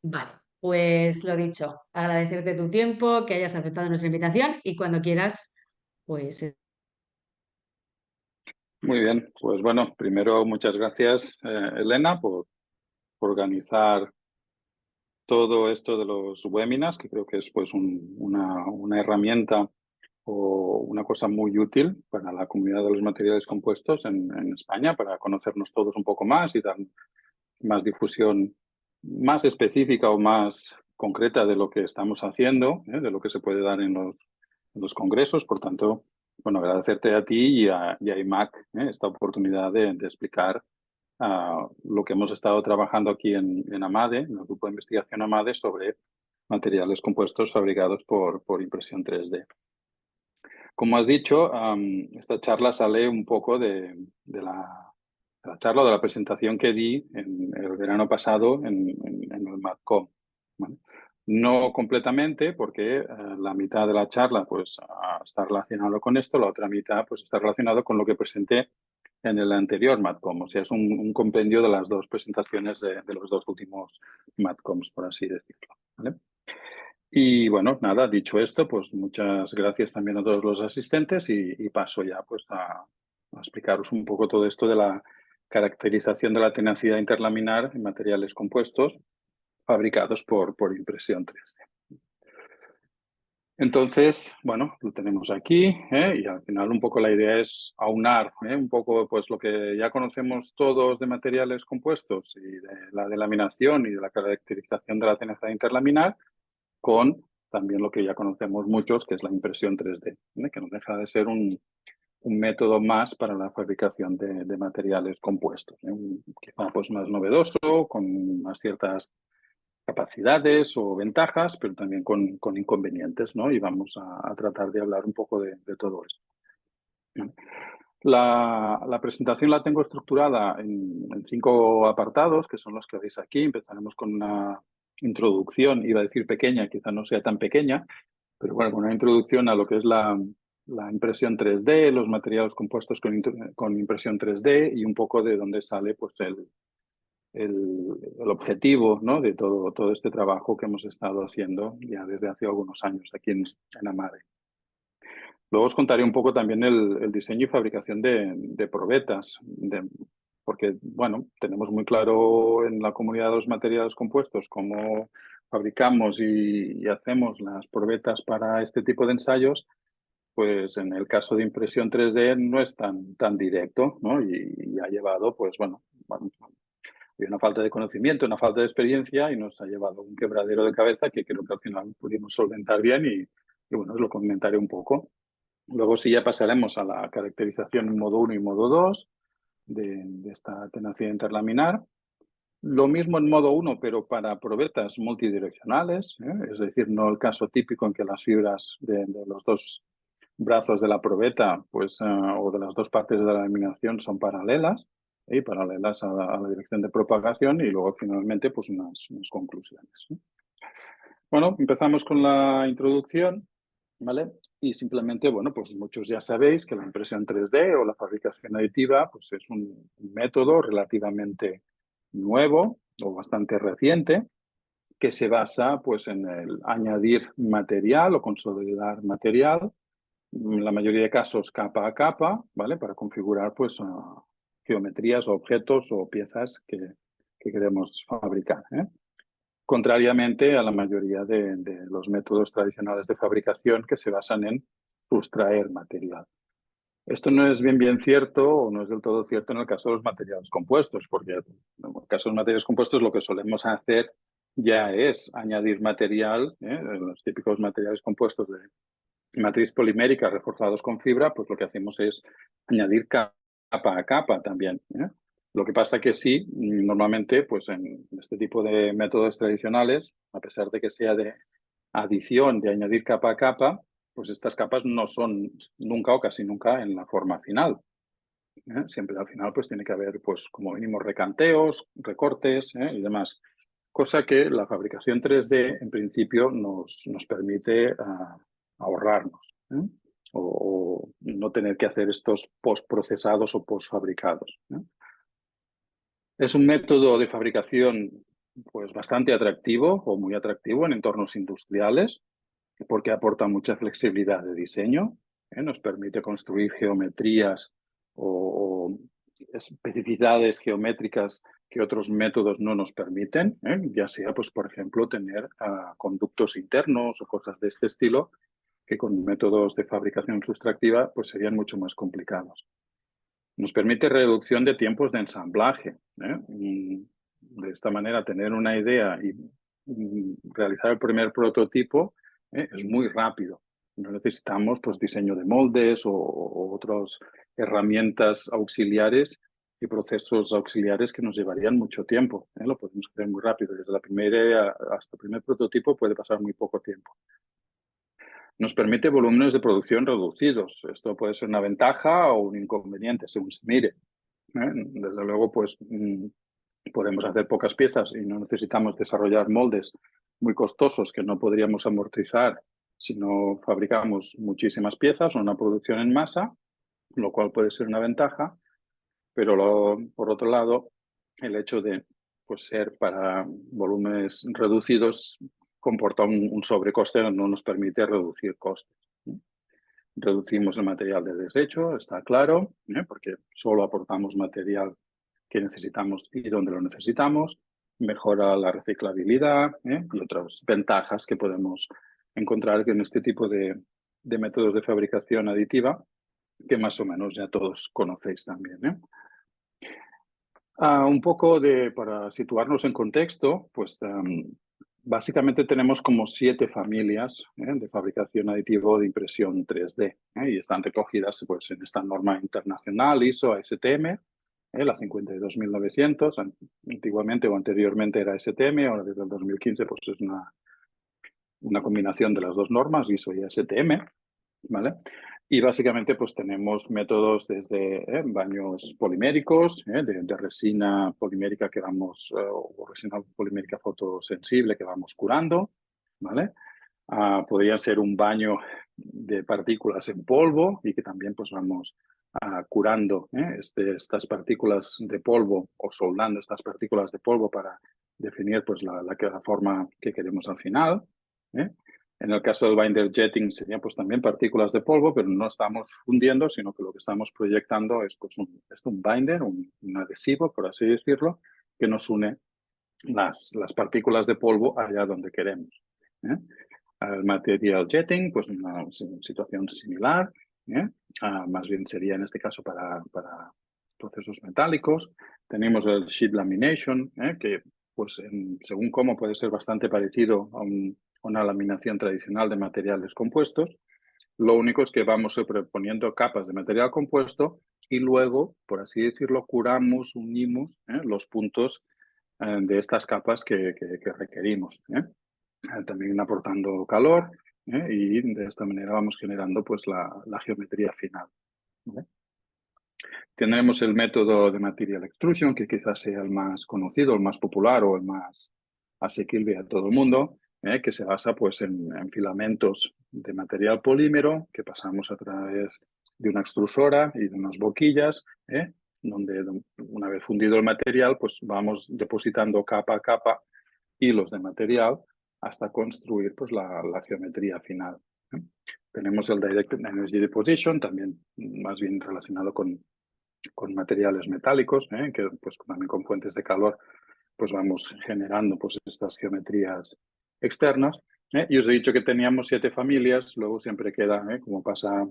Vale, pues lo dicho, agradecerte tu tiempo, que hayas aceptado nuestra invitación y cuando quieras, pues Muy bien, pues bueno, primero muchas gracias, Elena, por organizar todo esto de los webinars, que creo que es pues una herramienta o una cosa muy útil para la comunidad de los materiales compuestos en España, para conocernos todos un poco más y dar más difusión más específica o más concreta de lo que estamos haciendo, de lo que se puede dar en los congresos. Por tanto, bueno, agradecerte a ti y a IMAC esta oportunidad de explicar lo que hemos estado trabajando aquí en AMADE, en el grupo de investigación AMADE, sobre materiales compuestos fabricados por impresión 3D. Como has dicho, esta charla sale un poco de la charla o de la presentación que di en el verano pasado en el MADCOM, ¿vale? No completamente, porque la mitad de la charla pues, está relacionado con esto, la otra mitad pues, está relacionado con lo que presenté en el anterior MADCOM. O sea, es un compendio de las dos presentaciones de los dos últimos MADCOMs, por así decirlo, ¿vale? Y bueno, nada, dicho esto, pues muchas gracias también a todos los asistentes y paso ya pues a explicaros un poco todo esto de la caracterización de la tenacidad interlaminar en materiales compuestos fabricados por impresión 3D. Entonces, bueno, lo tenemos aquí, y al final un poco la idea es aunar un poco pues lo que ya conocemos todos de materiales compuestos y de la delaminación y de la caracterización de la tenacidad interlaminar con también lo que ya conocemos muchos, que es la impresión 3D, que no deja de ser un método más para la fabricación de materiales compuestos, quizá pues más novedoso, con más ciertas capacidades o ventajas, pero también con inconvenientes, ¿no? Y vamos a tratar de hablar un poco de todo esto. La presentación la tengo estructurada en 5 apartados, que son los que veis aquí. Empezaremos con una introducción, iba a decir pequeña, quizá no sea tan pequeña, pero bueno, con una introducción a lo que es la impresión 3D, los materiales compuestos con impresión 3D y un poco de dónde sale pues, el objetivo, ¿no? De todo este trabajo que hemos estado haciendo ya desde hace algunos años aquí en AMADE. Luego os contaré un poco también el diseño y fabricación de probetas, porque, bueno, tenemos muy claro en la comunidad de los materiales compuestos cómo fabricamos y hacemos las probetas para este tipo de ensayos. Pues en el caso de impresión 3D no es tan directo, ¿no? Y ha llevado, pues bueno, hay una falta de conocimiento, una falta de experiencia y nos ha llevado un quebradero de cabeza que creo que al final pudimos solventar bien y bueno, os lo comentaré un poco. Luego sí ya pasaremos a la caracterización en modo 1 y modo 2 de esta tenacidad interlaminar. Lo mismo en modo 1, pero para probetas multidireccionales, es decir, no el caso típico en que las fibras de los dos brazos de la probeta pues, o de las dos partes de la laminación son paralelas, y paralelas a la dirección de propagación y luego finalmente pues unas conclusiones. Bueno, empezamos con la introducción. ¿Vale? Y simplemente, bueno, pues muchos ya sabéis que la impresión 3D o la fabricación aditiva pues es un método relativamente nuevo o bastante reciente que se basa pues en el añadir material o consolidar material, en la mayoría de casos capa a capa, ¿vale? Para configurar pues geometrías o objetos o piezas que queremos fabricar, ¿eh? Contrariamente a la mayoría de los métodos tradicionales de fabricación que se basan en sustraer material. Esto no es bien cierto o no es del todo cierto en el caso de los materiales compuestos, porque en el caso de los materiales compuestos lo que solemos hacer ya es añadir material, los típicos materiales compuestos de matriz polimérica reforzados con fibra, pues lo que hacemos es añadir capa a capa también, ¿eh? Lo que pasa que sí, normalmente, pues en este tipo de métodos tradicionales, a pesar de que sea de adición, de añadir capa a capa, pues estas capas no son nunca o casi nunca en la forma final, ¿eh? Siempre al final pues tiene que haber pues como mínimo recanteos, recortes, y demás. Cosa que la fabricación 3D en principio nos permite ahorrarnos, o no tener que hacer estos postprocesados o postfabricados. Es un método de fabricación pues bastante atractivo o muy atractivo en entornos industriales, porque aporta mucha flexibilidad de diseño, nos permite construir geometrías o especificidades geométricas que otros métodos no nos permiten, ya sea, pues, por ejemplo, tener conductos internos o cosas de este estilo, que con métodos de fabricación sustractiva pues, serían mucho más complicados. Nos permite reducción de tiempos de ensamblaje. De esta manera, tener una idea y realizar el primer prototipo es muy rápido. No necesitamos pues, diseño de moldes o otras herramientas auxiliares y procesos auxiliares que nos llevarían mucho tiempo. Lo podemos hacer muy rápido. Desde la primera idea hasta el primer prototipo puede pasar muy poco tiempo. Nos permite volúmenes de producción reducidos. Esto puede ser una ventaja o un inconveniente, según se mire. Desde luego, pues podemos hacer pocas piezas y no necesitamos desarrollar moldes muy costosos que no podríamos amortizar si no fabricamos muchísimas piezas o una producción en masa, lo cual puede ser una ventaja, pero por otro lado, el hecho de pues, ser para volúmenes reducidos comporta un sobrecoste, no nos permite reducir costes. Reducimos el material de desecho, está claro, porque solo aportamos material que necesitamos y donde lo necesitamos, mejora la reciclabilidad y otras ventajas que podemos encontrar en este tipo de métodos de fabricación aditiva que más o menos ya todos conocéis también. Un poco para situarnos en contexto, pues básicamente tenemos como 7 familias de fabricación aditiva de impresión 3D y están recogidas pues, en esta norma internacional ISO ASTM, la 52900. Antiguamente o anteriormente era STM, ahora desde el 2015 pues, es una combinación de las dos normas, ISO y ASTM, ¿vale? Y básicamente pues tenemos métodos desde baños poliméricos, de resina polimérica que vamos, o resina polimérica fotosensible que vamos curando, ¿vale? Podría ser un baño de partículas en polvo y que también pues vamos curando estas partículas de polvo o soldando estas partículas de polvo para definir pues la forma que queremos al final. En el caso del binder jetting serían pues también partículas de polvo, pero no estamos fundiendo, sino que lo que estamos proyectando es pues un binder, un adhesivo, por así decirlo, que nos une las partículas de polvo allá donde queremos. El material jetting, pues una situación similar, más bien sería en este caso para procesos metálicos. Tenemos el sheet lamination, que pues según cómo puede ser bastante parecido a una laminación tradicional de materiales compuestos. Lo único es que vamos sobreponiendo capas de material compuesto y luego, por así decirlo, curamos, unimos los puntos de estas capas que requerimos. También aportando calor y de esta manera vamos generando pues, la geometría final. ¿Vale? Tendremos el método de material extrusion, que quizás sea el más conocido, el más popular o el más asequible a todo el mundo, que se basa pues, en filamentos de material polímero que pasamos a través de una extrusora y de unas boquillas, donde una vez fundido el material, pues vamos depositando capa a capa hilos de material hasta construir pues, la geometría final. Tenemos el Direct Energy Deposition, también más bien relacionado con materiales metálicos, que pues, también con fuentes de calor pues, vamos generando pues, estas geometrías externas. Y os he dicho que teníamos 7 familias, luego siempre queda, como pasa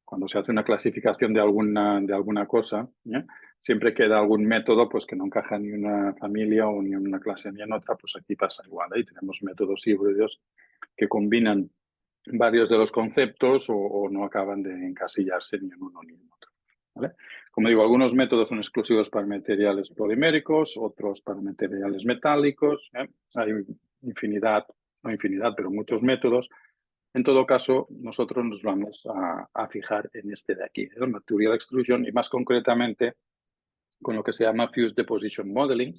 cuando se hace una clasificación de alguna cosa, siempre queda algún método pues, que no encaja ni en una familia o ni en una clase ni en otra, pues aquí pasa igual. Ahí tenemos métodos híbridos que combinan varios de los conceptos o no acaban de encasillarse ni en uno ni en otro. ¿Vale? Como digo, algunos métodos son exclusivos para materiales poliméricos, otros para materiales metálicos. Hay pero muchos métodos. En todo caso, nosotros nos vamos a fijar en este de aquí, el Material Extrusion, y más concretamente con lo que se llama Fused Deposition Modeling,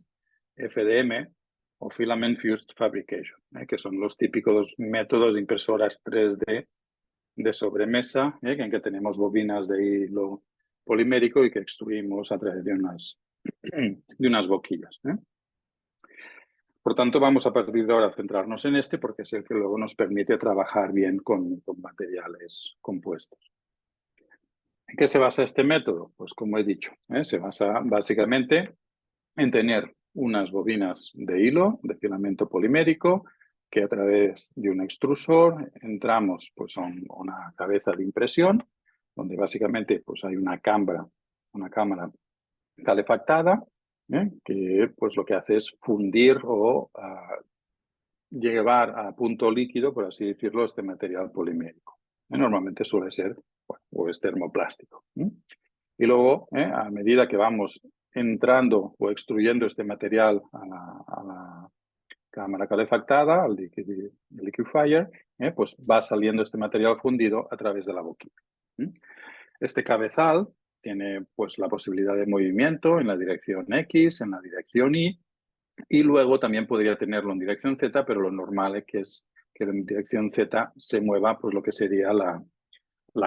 FDM, o Filament Fused Fabrication, que son los típicos métodos de impresoras 3D de sobremesa, en que tenemos bobinas de hilo polimérico y que extruimos a través de unas boquillas. Por tanto, vamos a partir de ahora a centrarnos en este porque es el que luego nos permite trabajar bien con materiales compuestos. ¿En qué se basa este método? Pues como he dicho, se basa básicamente en tener unas bobinas de hilo, de filamento polimérico, que a través de un extrusor entramos pues, a una cabeza de impresión, donde básicamente pues, hay una cámara calefactada, que pues, lo que hace es fundir o llevar a punto líquido, por así decirlo, este material polimérico. Normalmente suele ser, bueno, o es termoplástico. Y luego, a medida que vamos entrando o extruyendo este material a la cámara calefactada, al liquefier, pues va saliendo este material fundido a través de la boquilla. Este cabezal tiene pues, la posibilidad de movimiento en la dirección X, en la dirección Y, y luego también podría tenerlo en dirección Z, pero lo normal es que en dirección Z se mueva pues, lo que sería la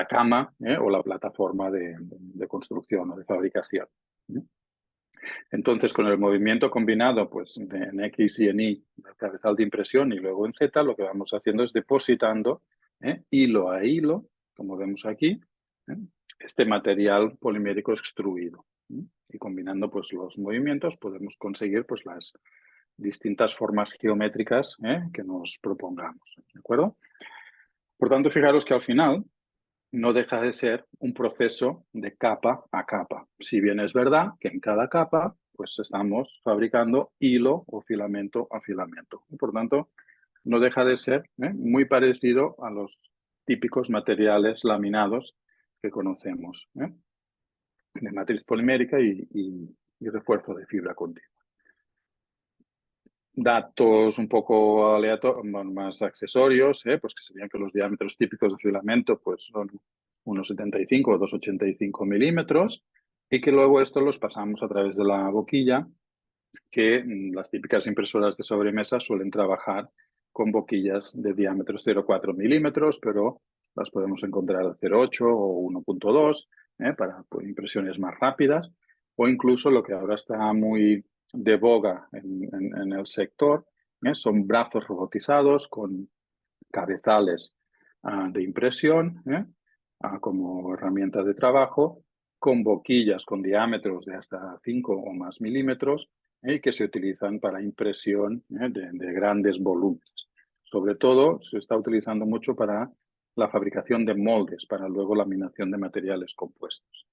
cama o la plataforma de construcción o de fabricación. Entonces, con el movimiento combinado pues, en X y en Y, el cabezal de impresión y luego en Z, lo que vamos haciendo es depositando hilo a hilo, como vemos aquí, este material polimérico extruido. Y combinando pues, los movimientos podemos conseguir pues, las distintas formas geométricas que nos propongamos. ¿De acuerdo? Por tanto, fijaros que al final no deja de ser un proceso de capa a capa. Si bien es verdad que en cada capa pues estamos fabricando hilo o filamento a filamento. Y por tanto, no deja de ser muy parecido a los típicos materiales laminados que conocemos, de matriz polimérica y refuerzo de fibra continua. Datos un poco aleatorios, más accesorios, pues que serían que los diámetros típicos de filamento pues son 1,75 o 2,85 milímetros y que luego esto los pasamos a través de la boquilla, que las típicas impresoras de sobremesa suelen trabajar con boquillas de diámetro 0,4 milímetros, pero las podemos encontrar a 0,8 o 1,2 para impresiones más rápidas, o incluso lo que ahora está muy de boga en el sector, son brazos robotizados con cabezales de impresión como herramienta de trabajo, con boquillas con diámetros de hasta 5 o más milímetros que se utilizan para impresión de grandes volúmenes. Sobre todo se está utilizando mucho para la fabricación de moldes, para luego laminación de materiales compuestos.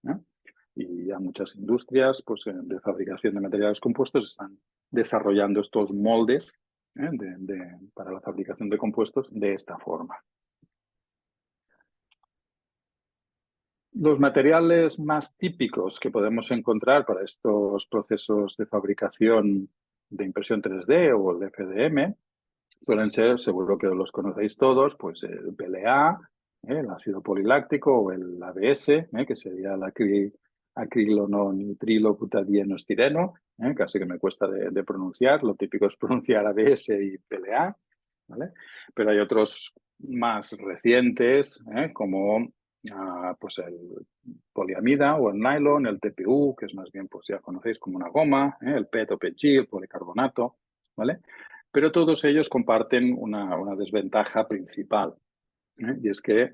Y ya muchas industrias pues, de fabricación de materiales compuestos están desarrollando estos moldes para la fabricación de compuestos de esta forma. Los materiales más típicos que podemos encontrar para estos procesos de fabricación de impresión 3D o el FDM suelen ser, seguro que los conocéis todos, pues el PLA, el ácido poliláctico o el ABS, que sería el acrilonitrilobutadieno-estireno, casi que me cuesta de pronunciar, lo típico es pronunciar ABS y PLA, ¿vale? Pero hay otros más recientes, como pues el poliamida o el nylon, el TPU, que es más bien, pues ya conocéis como una goma, el PET o PETG, el policarbonato, ¿vale? Pero todos ellos comparten una desventaja principal, y es que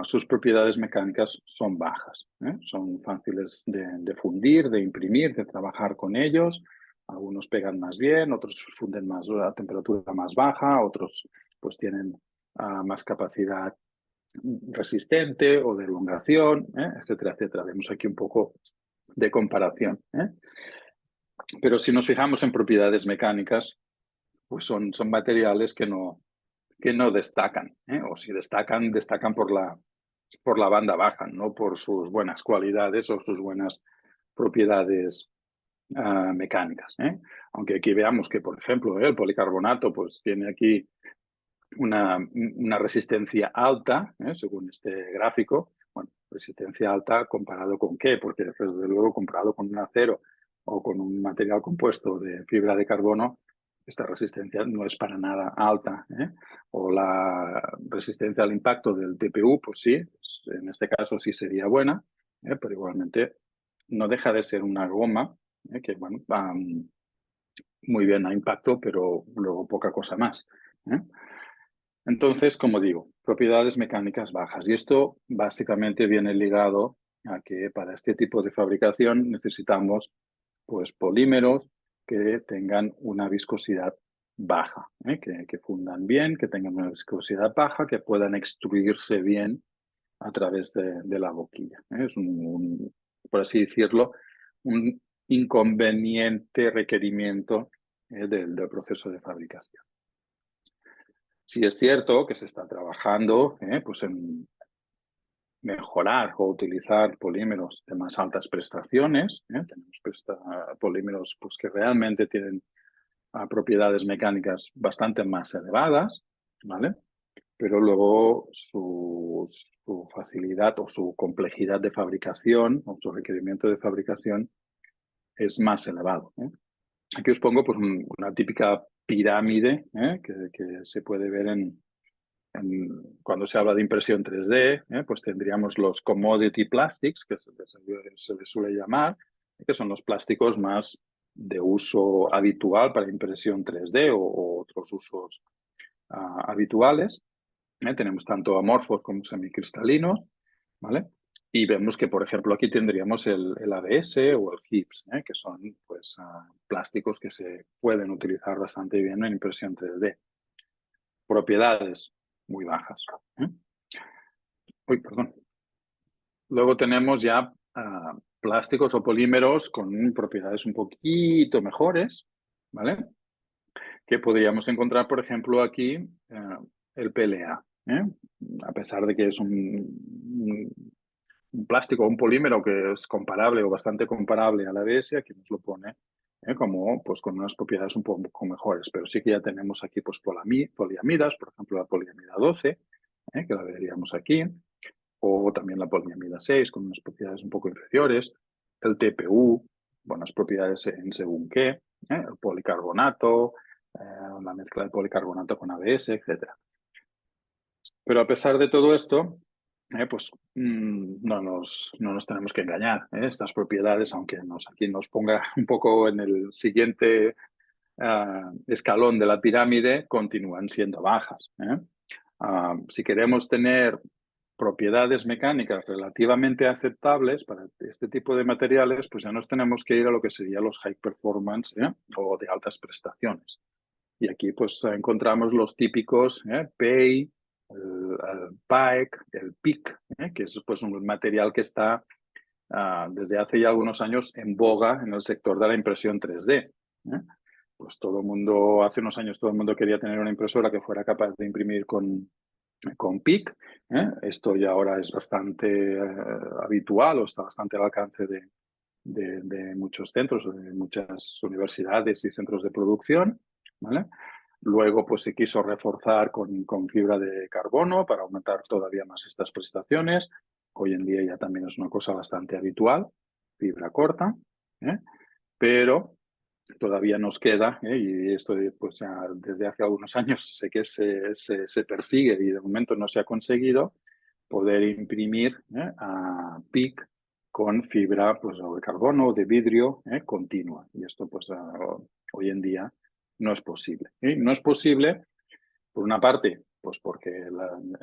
sus propiedades mecánicas son bajas, son fáciles de fundir, de imprimir, de trabajar con ellos. Algunos pegan más bien, otros funden más a temperatura más baja, otros pues tienen más capacidad resistente o de elongación, etcétera, etcétera. Vemos aquí un poco de comparación. Pero si nos fijamos en propiedades mecánicas, pues son materiales que no destacan, o si destacan por la banda baja, no por sus buenas cualidades o sus buenas propiedades mecánicas. Aunque aquí veamos que, por ejemplo, el policarbonato pues tiene aquí una resistencia alta, según este gráfico. Bueno, resistencia alta comparado con qué, porque desde luego comparado con un acero o con un material compuesto de fibra de carbono, esta resistencia no es para nada alta. O la resistencia al impacto del TPU, pues sí, en este caso sí sería buena, pero igualmente no deja de ser una goma que, bueno, muy bien a impacto, pero luego poca cosa más, ¿eh? Entonces, como digo, propiedades mecánicas bajas. Y esto básicamente viene ligado a que para este tipo de fabricación necesitamos pues, polímeros que tengan una viscosidad baja, ¿eh? Que fundan bien, que tengan una viscosidad baja, que puedan extruirse bien a través de la boquilla, ¿eh? Es por así decirlo, un inconveniente requerimiento del proceso de fabricación. Sí es cierto que se está trabajando pues en mejorar o utilizar polímeros de más altas prestaciones. Tenemos polímeros pues, que realmente tienen propiedades mecánicas bastante más elevadas, ¿vale? Pero luego su facilidad o su complejidad de fabricación o su requerimiento de fabricación es más elevado, ¿eh? Aquí os pongo pues, una típica pirámide que se puede ver cuando se habla de impresión 3D, pues tendríamos los commodity plastics, que se les suele llamar, que son los plásticos más de uso habitual para impresión 3D o otros usos habituales. Tenemos tanto amorfos como semicristalinos, ¿vale? Y vemos que, por ejemplo, aquí tendríamos el ABS o el HIPS, que son pues, plásticos que se pueden utilizar bastante bien en impresión 3D. Propiedades muy bajas. Uy, perdón. Luego tenemos ya plásticos o polímeros con propiedades un poquito mejores, ¿vale? Que podríamos encontrar, por ejemplo, aquí el PLA. A pesar de que es un plástico o un polímero que es comparable o bastante comparable a la ABS, aquí nos lo pone como pues, con unas propiedades un poco mejores. Pero sí que ya tenemos aquí pues, poliamidas, por ejemplo, la poliamida 12, que la veríamos aquí, o también la poliamida 6 con unas propiedades un poco inferiores, el TPU, buenas propiedades en según qué, el policarbonato, la mezcla de policarbonato con ABS, etc. Pero a pesar de todo esto, pues no nos tenemos que engañar. Estas propiedades, aunque aquí nos ponga un poco en el siguiente escalón de la pirámide, continúan siendo bajas. Si queremos tener propiedades mecánicas relativamente aceptables para este tipo de materiales, pues ya nos tenemos que ir a lo que serían los high performance o de altas prestaciones. Y aquí pues encontramos los típicos PEI, el PAEC, el PIC, que es pues un material que está desde hace ya algunos años en boga en el sector de la impresión 3D. Pues todo el mundo, hace unos años todo el mundo quería tener una impresora que fuera capaz de imprimir con PIC. Esto ya ahora es bastante habitual o está bastante al alcance de muchos centros, de muchas universidades y centros de producción, ¿vale? Luego pues se quiso reforzar con fibra de carbono para aumentar todavía más estas prestaciones. Hoy en día ya también es una cosa bastante habitual, fibra corta, pero todavía nos queda, y esto pues ya desde hace algunos años sé que se persigue y de momento no se ha conseguido, poder imprimir a PIC con fibra pues, o de carbono o de vidrio continua. Y esto pues hoy en día no es posible. No es posible, por una parte, pues porque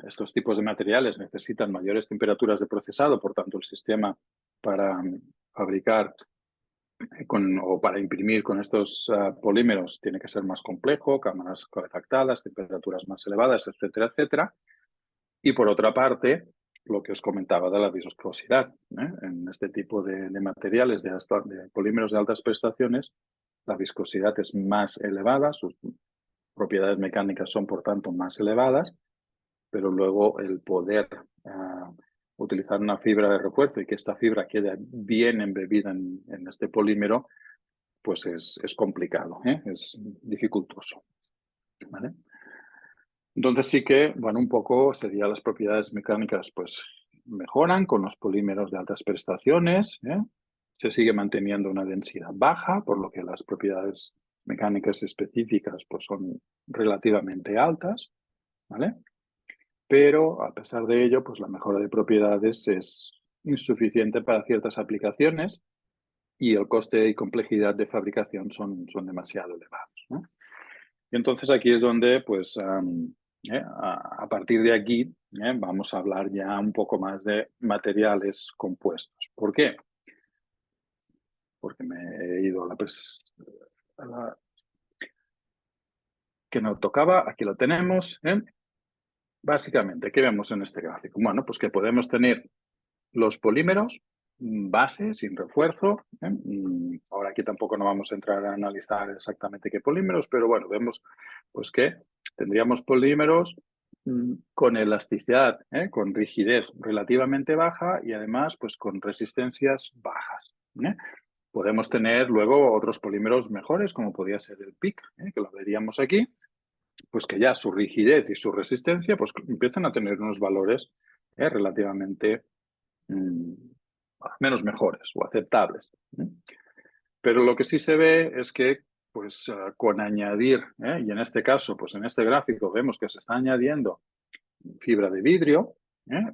estos tipos de materiales necesitan mayores temperaturas de procesado, por tanto el sistema para fabricar o para imprimir con estos polímeros tiene que ser más complejo, cámaras calefactadas, temperaturas más elevadas, etcétera, etcétera. Y por otra parte, lo que os comentaba de la viscosidad. En este tipo de materiales, de polímeros de altas prestaciones, la viscosidad es más elevada, sus propiedades mecánicas son por tanto más elevadas, pero luego el poder utilizar una fibra de refuerzo y que esta fibra quede bien embebida en este polímero, pues es complicado, es dificultoso, ¿vale? Entonces sí que, bueno, un poco serían las propiedades mecánicas, pues mejoran con los polímeros de altas prestaciones, se sigue manteniendo una densidad baja, por lo que las propiedades mecánicas específicas pues son relativamente altas, ¿vale? Pero a pesar de ello, pues la mejora de propiedades es insuficiente para ciertas aplicaciones y el coste y complejidad de fabricación son demasiado elevados, ¿no? Y entonces aquí es donde, pues, a partir de aquí, vamos a hablar ya un poco más de materiales compuestos. ¿Por qué? Porque me he ido a la que no tocaba, aquí lo tenemos. Básicamente, ¿qué vemos en este gráfico? Bueno, pues que podemos tener los polímeros base, sin refuerzo. Ahora aquí tampoco no vamos a entrar a analizar exactamente qué polímeros, pero bueno, vemos pues que tendríamos polímeros con elasticidad, con rigidez relativamente baja y además pues con resistencias bajas. Podemos tener luego otros polímeros mejores, como podría ser el PIC, que lo veríamos aquí, pues que ya su rigidez y su resistencia pues empiezan a tener unos valores relativamente menos mejores o aceptables. Pero lo que sí se ve es que pues con añadir, y en este caso, pues en este gráfico vemos que se está añadiendo fibra de vidrio,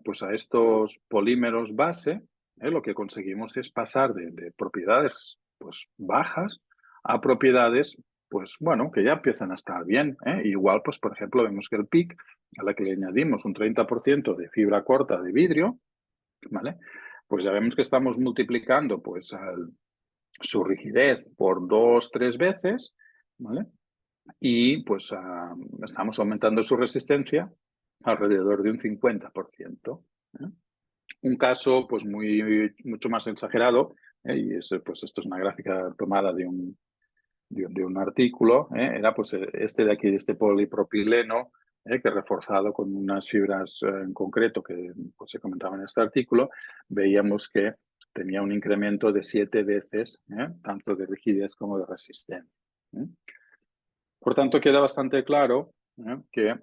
pues a estos polímeros base, lo que conseguimos es pasar de propiedades pues bajas a propiedades pues bueno, que ya empiezan a estar bien. Igual, pues por ejemplo, vemos que el PIC, a la que le añadimos un 30% de fibra corta de vidrio, ¿vale? Pues ya vemos que estamos multiplicando pues su rigidez por 2, 3 veces, ¿vale? Y pues estamos aumentando su resistencia alrededor de un 50%. Un caso pues mucho más exagerado, y pues esto es una gráfica tomada de un artículo, era pues este de aquí, de este polipropileno, que reforzado con unas fibras en concreto que pues, se comentaba en este artículo, veíamos que tenía un incremento de 7 veces, tanto de rigidez como de resistencia. Por tanto, queda bastante claro que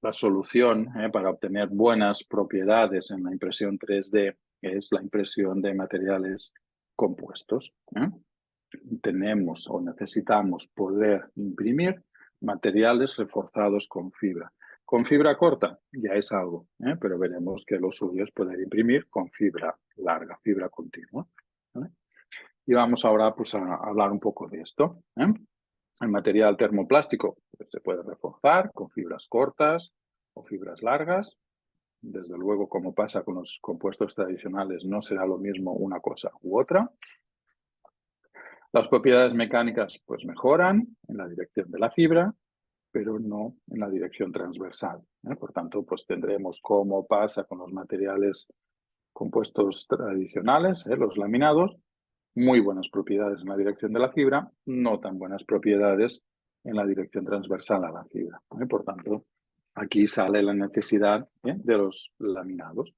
la solución para obtener buenas propiedades en la impresión 3D es la impresión de materiales compuestos. Tenemos o necesitamos poder imprimir materiales reforzados con fibra. Con fibra corta ya es algo, pero veremos que lo suyo es poder imprimir con fibra larga, fibra continua. ¿Vale? Y vamos ahora pues, a hablar un poco de esto. El material termoplástico pues, se puede reforzar con fibras cortas o fibras largas. Desde luego, como pasa con los compuestos tradicionales, no será lo mismo una cosa u otra. Las propiedades mecánicas pues mejoran en la dirección de la fibra, pero no en la dirección transversal. Por tanto, pues tendremos, como pasa con los materiales compuestos tradicionales, los laminados, muy buenas propiedades en la dirección de la fibra, no tan buenas propiedades en la dirección transversal a la fibra. Por tanto, aquí sale la necesidad de los laminados.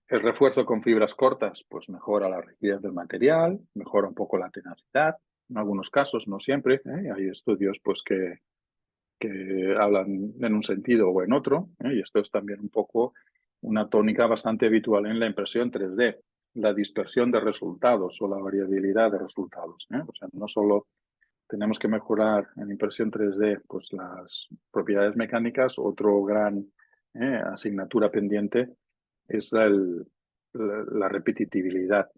El refuerzo con fibras cortas pues mejora la rigidez del material, mejora un poco la tenacidad, en algunos casos, no siempre. Hay estudios pues, que hablan en un sentido o en otro, y esto es también un poco una tónica bastante habitual en la impresión 3D, la dispersión de resultados o la variabilidad de resultados. O sea, no solo tenemos que mejorar en impresión 3D pues, las propiedades mecánicas, otro gran asignatura pendiente es la repetitividad.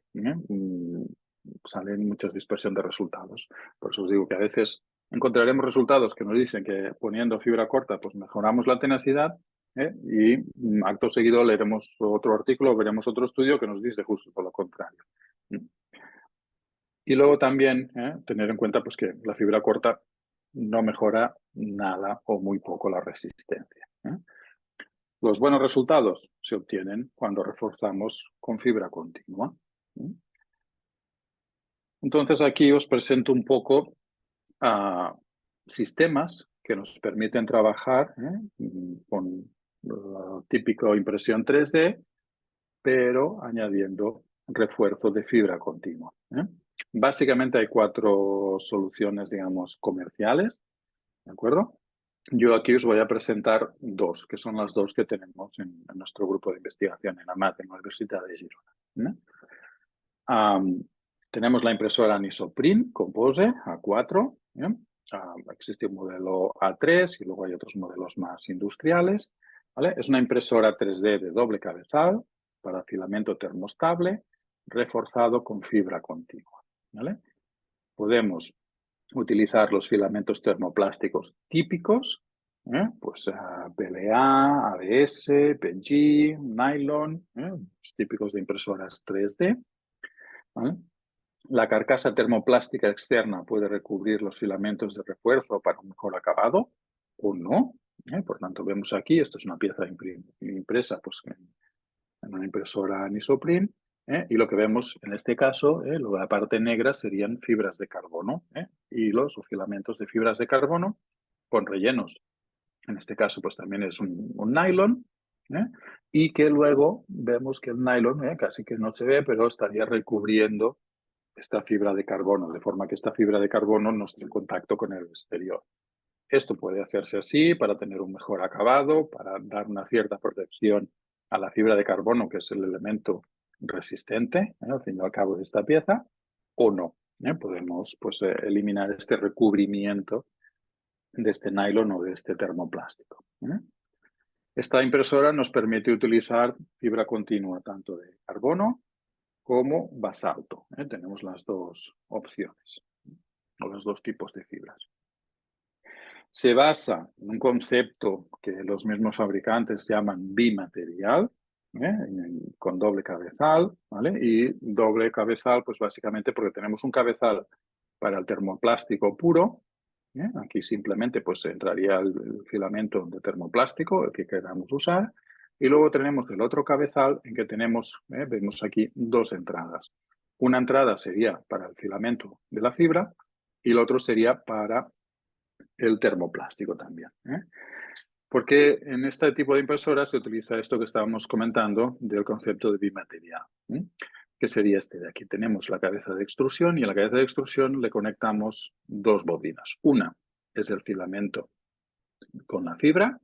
Salen muchas dispersión de resultados. Por eso os digo que a veces encontraremos resultados que nos dicen que poniendo fibra corta pues mejoramos la tenacidad, y acto seguido leeremos otro artículo, veremos otro estudio que nos dice justo por lo contrario. Y luego también tener en cuenta pues, que la fibra corta no mejora nada o muy poco la resistencia. Los buenos resultados se obtienen cuando reforzamos con fibra continua. Entonces aquí os presento un poco sistemas que nos permiten trabajar con la típica impresión 3D, pero añadiendo refuerzo de fibra continua. Básicamente hay 4 soluciones, digamos, comerciales, ¿de acuerdo? Yo aquí os voy a presentar 2, que son las 2 que tenemos en nuestro grupo de investigación en AMAT, en la Universidad de Girona. Tenemos la impresora Nisoprint Compose A4. Existe un modelo A3 y luego hay otros modelos más industriales. ¿Vale? Es una impresora 3D de doble cabezal para filamento termostable reforzado con fibra continua, ¿vale? Podemos utilizar los filamentos termoplásticos típicos, pues PLA, ABS, PG, nylon, los típicos de impresoras 3D, ¿vale? La carcasa termoplástica externa puede recubrir los filamentos de refuerzo para un mejor acabado o no. Por tanto, vemos aquí, esto es una pieza impresa pues, en una impresora Nisoprene, y lo que vemos en este caso, la parte negra serían fibras de carbono y los filamentos de fibras de carbono con rellenos. En este caso, pues también es un nylon, y que luego vemos que el nylon casi que no se ve, pero estaría recubriendo esta fibra de carbono, de forma que esta fibra de carbono no esté en contacto con el exterior. Esto puede hacerse así para tener un mejor acabado, para dar una cierta protección a la fibra de carbono, que es el elemento resistente, al fin y al cabo, de esta pieza, o no. Podemos pues, eliminar este recubrimiento de este nylon o de este termoplástico. Esta impresora nos permite utilizar fibra continua tanto de carbono como basalto. Tenemos las dos opciones, o los dos tipos de fibras. Se basa en un concepto que los mismos fabricantes llaman bimaterial, con doble cabezal, ¿vale? Y doble cabezal, pues básicamente porque tenemos un cabezal para el termoplástico puro. Aquí simplemente pues entraría el filamento de termoplástico, el que queramos usar. Y luego tenemos el otro cabezal en que tenemos, vemos aquí, dos entradas. Una entrada sería para el filamento de la fibra y el otro sería para el termoplástico también. Porque en este tipo de impresoras se utiliza esto que estábamos comentando del concepto de bimaterial, que sería este de aquí. Tenemos la cabeza de extrusión y a la cabeza de extrusión le conectamos dos bobinas. Una es el filamento con la fibra,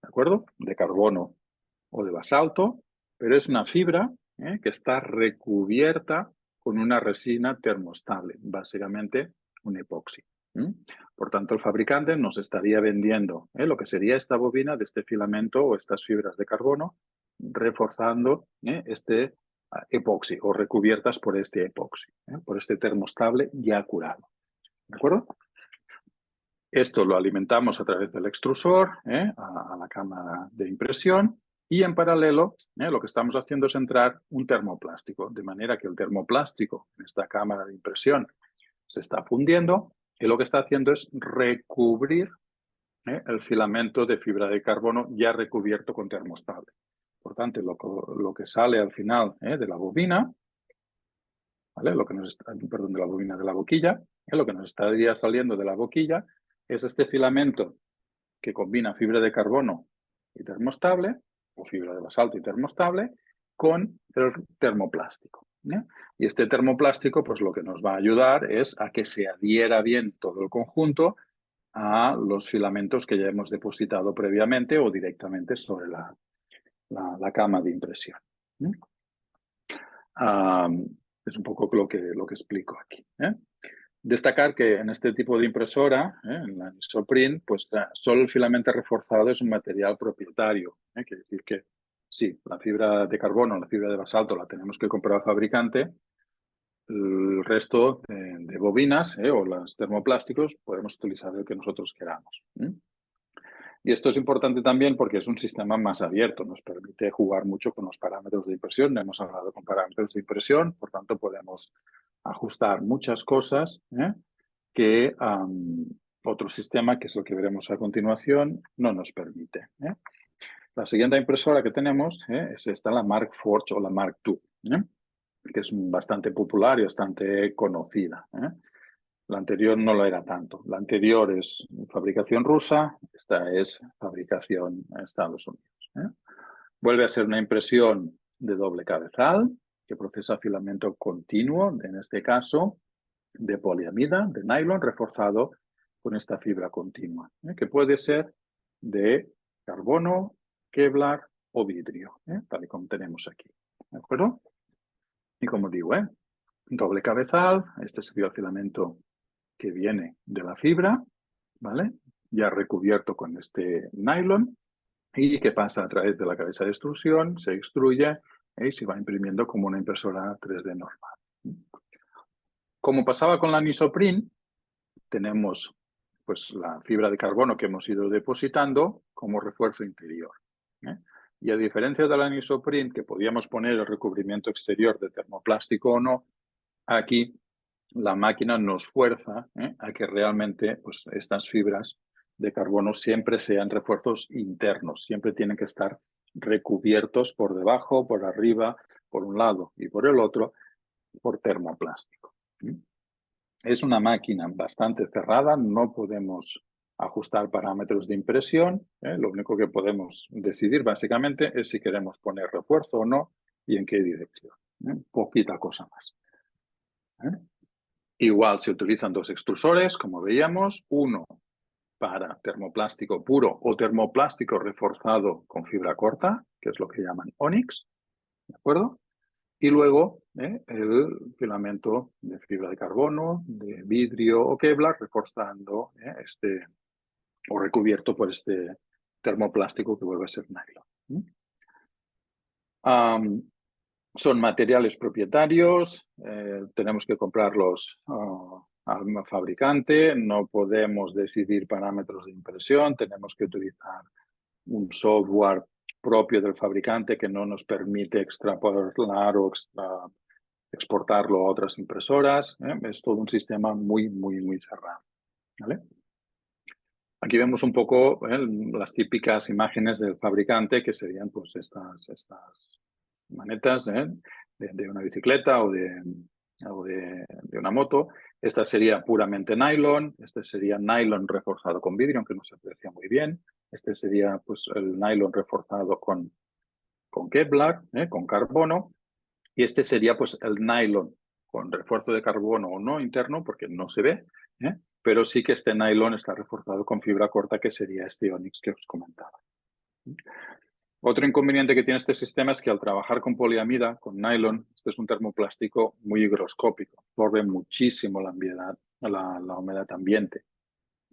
¿de acuerdo? De carbono o de basalto, pero es una fibra que está recubierta con una resina termostable, básicamente un epoxi. Por tanto, el fabricante nos estaría vendiendo lo que sería esta bobina de este filamento o estas fibras de carbono, reforzando este epoxi o recubiertas por este epoxi, por este termostable ya curado. ¿De acuerdo? Esto lo alimentamos a través del extrusor a la cámara de impresión y en paralelo lo que estamos haciendo es entrar un termoplástico, de manera que el termoplástico en esta cámara de impresión se está fundiendo y lo que está haciendo es recubrir el filamento de fibra de carbono ya recubierto con termostable. Por tanto, lo que sale al final de la bobina, ¿vale? De la bobina de la boquilla, lo que nos estaría saliendo de la boquilla es este filamento que combina fibra de carbono y termostable, o fibra de basalto y termostable, con el termoplástico. Y este termoplástico, pues lo que nos va a ayudar es a que se adhiera bien todo el conjunto a los filamentos que ya hemos depositado previamente o directamente sobre la cama de impresión. Es un poco lo que explico aquí. Destacar que en este tipo de impresora, en la Nisoprene, pues solo el filamento reforzado es un material propietario. Quiere decir que sí, la fibra de carbono, la fibra de basalto la tenemos que comprar al fabricante. El resto de bobinas o los termoplásticos podemos utilizar el que nosotros queramos. Y esto es importante también porque es un sistema más abierto, nos permite jugar mucho con los parámetros de impresión. Hemos hablado con parámetros de impresión, por tanto podemos ajustar muchas cosas que otro sistema, que es lo que veremos a continuación, no nos permite. La siguiente impresora que tenemos es esta, la Mark Forge o la Mark II, que es bastante popular y bastante conocida. La anterior no lo era tanto. La anterior es fabricación rusa, esta es fabricación en Estados Unidos. Vuelve a ser una impresión de doble cabezal que procesa filamento continuo, en este caso de poliamida, de nylon, reforzado con esta fibra continua, que puede ser de carbono, Kevlar o vidrio, tal y como tenemos aquí. ¿De acuerdo? Y como digo, doble cabezal, este sería el filamento que viene de la fibra, ¿vale? Ya recubierto con este nylon y que pasa a través de la cabeza de extrusión, se extruye y se va imprimiendo como una impresora 3D normal. Como pasaba con la Nisoprene, tenemos pues, la fibra de carbono que hemos ido depositando como refuerzo interior. Y a diferencia de la Nisoprene, que podíamos poner el recubrimiento exterior de termoplástico o no, aquí la máquina nos fuerza a que realmente pues, estas fibras de carbono siempre sean refuerzos internos, siempre tienen que estar recubiertos por debajo, por arriba, por un lado y por el otro, por termoplástico. Es una máquina bastante cerrada, no podemos ajustar parámetros de impresión, lo único que podemos decidir básicamente es si queremos poner refuerzo o no y en qué dirección. Poquita cosa más. Igual se utilizan dos extrusores, como veíamos, uno para termoplástico puro o termoplástico reforzado con fibra corta, que es lo que llaman Onyx, ¿de acuerdo? Y luego el filamento de fibra de carbono, de vidrio o Kevlar, reforzando o recubierto por este termoplástico que vuelve a ser nylon. Son materiales propietarios, tenemos que comprarlos al fabricante, no podemos decidir parámetros de impresión, tenemos que utilizar un software propio del fabricante que no nos permite extrapolar o exportarlo a otras impresoras. Es todo un sistema muy, muy, muy cerrado. ¿Vale? Aquí vemos un poco las típicas imágenes del fabricante, que serían pues estas manetas de una bicicleta o de una moto. Esta sería puramente nylon, este sería nylon reforzado con vidrio, aunque no se aprecia muy bien. Este sería pues, el nylon reforzado con Kevlar, con carbono. Y este sería pues, el nylon con refuerzo de carbono o no interno, porque no se ve, pero sí que este nylon está reforzado con fibra corta, que sería este Onyx que os comentaba. Otro inconveniente que tiene este sistema es que al trabajar con poliamida, con nylon, este es un termoplástico muy higroscópico, absorbe muchísimo la humedad ambiente.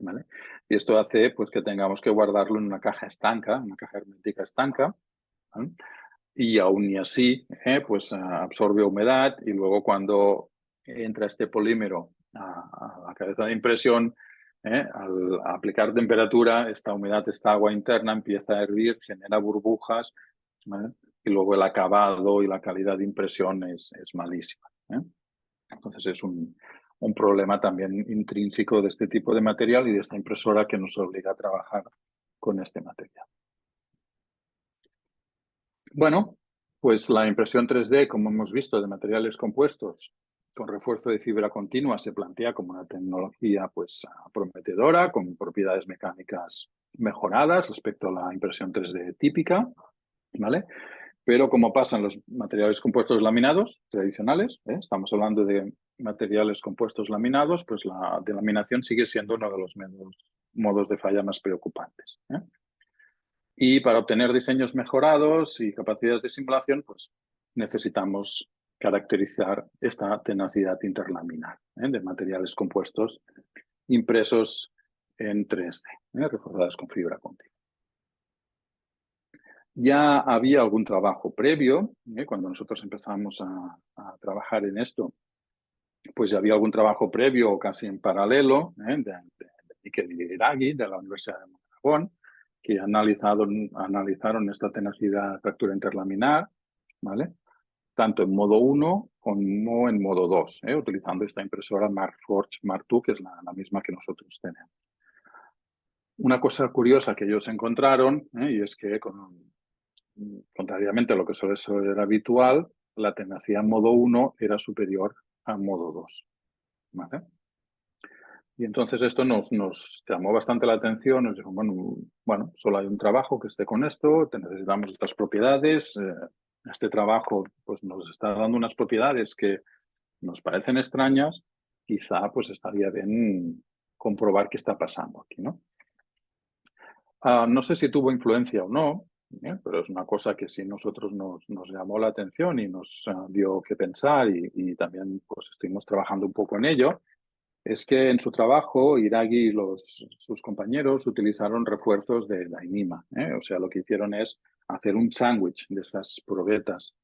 ¿Vale? Y esto hace pues, que tengamos que guardarlo en una caja estanca, una caja hermética estanca, ¿vale? Y aún y así, pues absorbe humedad y luego cuando entra este polímero a la cabeza de impresión, al aplicar temperatura, esta humedad, esta agua interna empieza a hervir, genera burbujas, ¿vale? Y luego el acabado y la calidad de impresión es malísima. Entonces es un problema también intrínseco de este tipo de material y de esta impresora que nos obliga a trabajar con este material. Bueno, pues la impresión 3D, como hemos visto, de materiales compuestos con refuerzo de fibra continua se plantea como una tecnología pues, prometedora, con propiedades mecánicas mejoradas respecto a la impresión 3D típica, ¿vale? Pero como pasan los materiales compuestos laminados tradicionales, estamos hablando de materiales compuestos laminados, pues la delaminación sigue siendo uno de los modos de falla más preocupantes. Y para obtener diseños mejorados y capacidades de simulación, pues necesitamos caracterizar esta tenacidad interlaminar de materiales compuestos impresos en 3D, reforzadas con fibra continua. Ya había algún trabajo previo, cuando nosotros empezamos a trabajar en esto, pues ya había algún trabajo previo, casi en paralelo, de Mikel Iraghi, de la Universidad de Mondragón, que analizaron esta tenacidad fractura interlaminar, ¿vale? Tanto en modo 1 como en modo 2, utilizando esta impresora Markforged Mark II, que es la misma que nosotros tenemos. Una cosa curiosa que ellos encontraron, y es que contrariamente a lo que suele ser habitual, la tenacidad en modo 1 era superior a modo 2. ¿Vale? Y entonces esto nos llamó bastante la atención, nos dijo, bueno, solo hay un trabajo que esté con esto, necesitamos estas propiedades, este trabajo pues, nos está dando unas propiedades que nos parecen extrañas, quizá pues estaría bien comprobar qué está pasando aquí, ¿no? No sé si tuvo influencia o no, pero es una cosa que sí nosotros nos llamó la atención y nos dio que pensar y también pues estuvimos trabajando un poco en ello. Es que en su trabajo Iraghi y sus compañeros utilizaron refuerzos de Dyneema. O sea, lo que hicieron es hacer un sándwich de estas probetas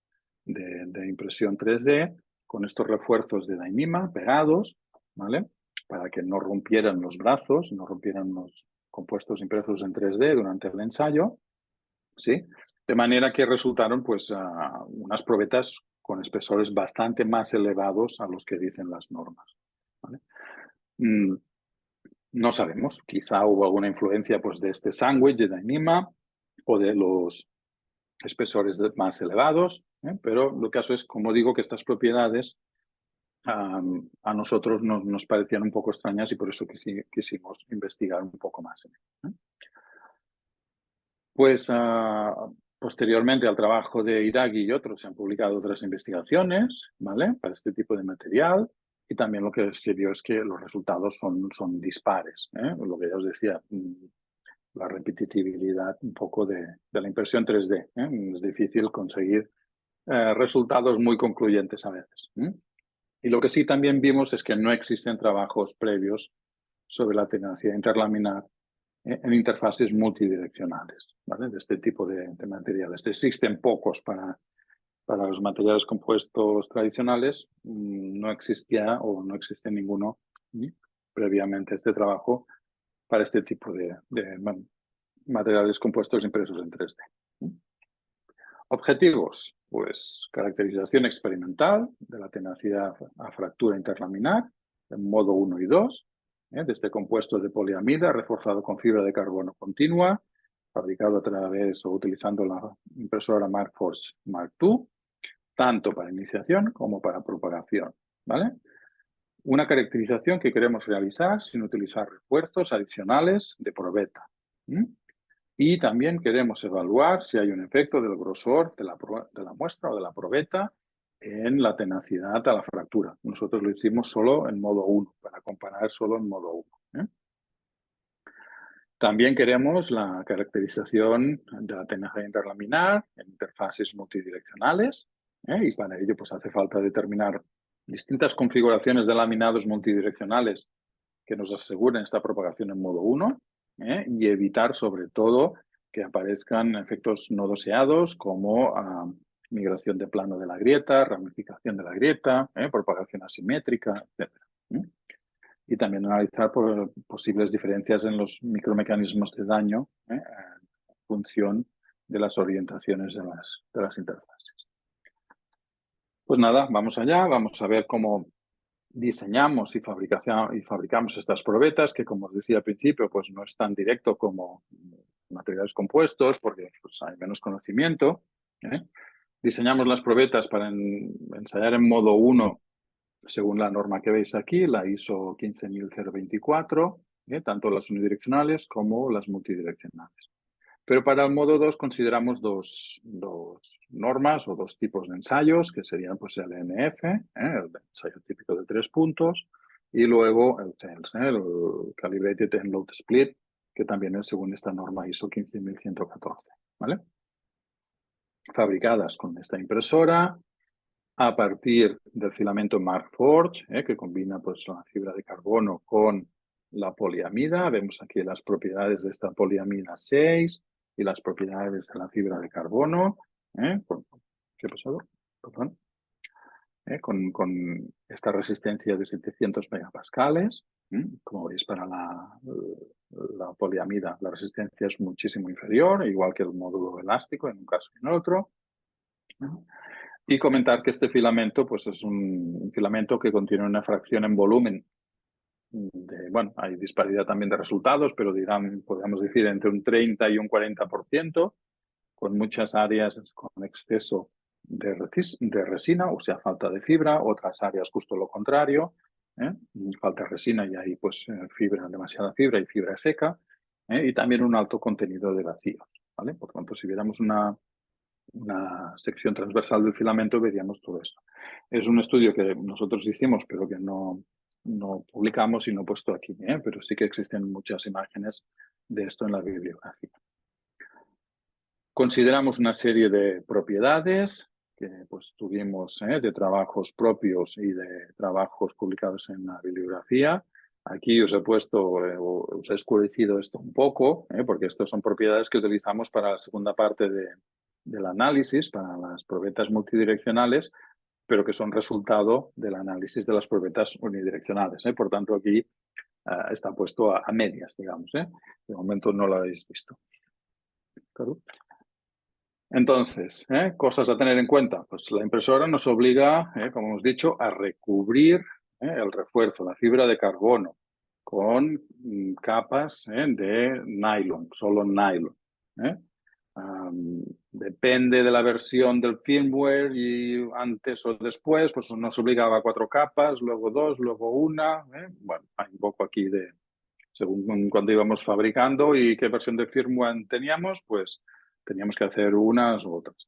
de impresión 3D con estos refuerzos de Dyneema pegados, ¿vale? Para que no rompieran los brazos, no rompieran los compuestos impresos en 3D durante el ensayo, ¿sí? De manera que resultaron pues unas probetas con espesores bastante más elevados a los que dicen las normas, ¿vale? No sabemos, quizá hubo alguna influencia pues, de este sándwich de Dyneema o de los espesores más elevados, pero lo caso es, como digo, que estas propiedades a nosotros nos parecían un poco extrañas y por eso quisimos investigar un poco más. Pues posteriormente al trabajo de Iraghi y otros se han publicado otras investigaciones, ¿vale? Para este tipo de material y también lo que se vio es que los resultados son dispares, ¿eh? Lo que ya os decía, la repetitividad un poco de la impresión 3D, ¿eh? Es difícil conseguir resultados muy concluyentes a veces. Y lo que sí también vimos es que no existen trabajos previos sobre la tecnología interlaminar en interfaces multidireccionales, ¿vale? De este tipo de materiales. Existen pocos para los materiales compuestos tradicionales, no existía o no existe ninguno previamente este trabajo para este tipo de materiales compuestos impresos en 3D. Objetivos, pues caracterización experimental de la tenacidad a fractura interlaminar en modo 1 y 2, de este compuesto de poliamida reforzado con fibra de carbono continua, fabricado a través o utilizando la impresora Markforged Mark II, tanto para iniciación como para propagación, ¿vale? Una caracterización que queremos realizar sin utilizar refuerzos adicionales de probeta. Y también queremos evaluar si hay un efecto del grosor de la muestra o de la probeta en la tenacidad a la fractura. Nosotros lo hicimos solo en modo 1, para comparar solo en modo 1. También queremos la caracterización de la tenacidad interlaminar en interfaces multidireccionales, y para ello pues, hace falta determinar distintas configuraciones de laminados multidireccionales que nos aseguren esta propagación en modo 1, y evitar sobre todo que aparezcan efectos no deseados como migración de plano de la grieta, ramificación de la grieta, propagación asimétrica, etc. Y también analizar posibles diferencias en los micromecanismos de daño en función de las orientaciones de las interfaces. Pues nada, vamos allá, vamos a ver cómo diseñamos y fabricamos estas probetas, que como os decía al principio, pues no es tan directo como materiales compuestos, porque pues, hay menos conocimiento. Diseñamos las probetas para ensayar en modo 1, según la norma que veis aquí, la ISO 15024, tanto las unidireccionales como las multidireccionales. Pero para el modo 2 consideramos dos normas o dos tipos de ensayos, que serían pues, el NF, el ensayo típico de 3 puntos, y luego el CELS, el Calibrated End Load Split, que también es según esta norma ISO 15114. ¿Vale? Fabricadas con esta impresora a partir del filamento Markforged, que combina pues, la fibra de carbono con la poliamida. Vemos aquí las propiedades de esta poliamida 6 y las propiedades de la fibra de carbono. ¿Qué ha pasado? Perdón. Con esta resistencia de 700 megapascales. Como veis, para la poliamida la resistencia es muchísimo inferior, igual que el módulo elástico en un caso y en otro. Y comentar que este filamento pues, es un filamento que contiene una fracción en volumen. Bueno, hay disparidad también de resultados, pero podríamos decir entre un 30 y un 40%, con muchas áreas con exceso de resina, o sea, falta de fibra, otras áreas justo lo contrario, falta de resina y hay pues demasiada fibra y fibra seca, y también un alto contenido de vacíos, ¿vale? Por tanto, si viéramos una sección transversal del filamento, veríamos todo esto. Es un estudio que nosotros hicimos, pero que no publicamos y no he puesto aquí, pero sí que existen muchas imágenes de esto en la bibliografía. Consideramos una serie de propiedades que pues, tuvimos de trabajos propios y de trabajos publicados en la bibliografía. Aquí os he puesto, os he oscurecido esto un poco, porque estas son propiedades que utilizamos para la segunda parte del análisis para las probetas multidireccionales, pero que son resultado del análisis de las probetas unidireccionales. Por tanto, aquí está puesto a medias, digamos. De momento no lo habéis visto. ¿Claro? Entonces, cosas a tener en cuenta. Pues la impresora nos obliga, como hemos dicho, a recubrir el refuerzo, la fibra de carbono, con capas de nylon, solo nylon. Depende de la versión del firmware y antes o después, pues nos obligaba a 4 capas, luego 2, luego 1. Bueno, hay un poco aquí de, según cuando íbamos fabricando y qué versión de firmware teníamos, pues teníamos que hacer unas u otras.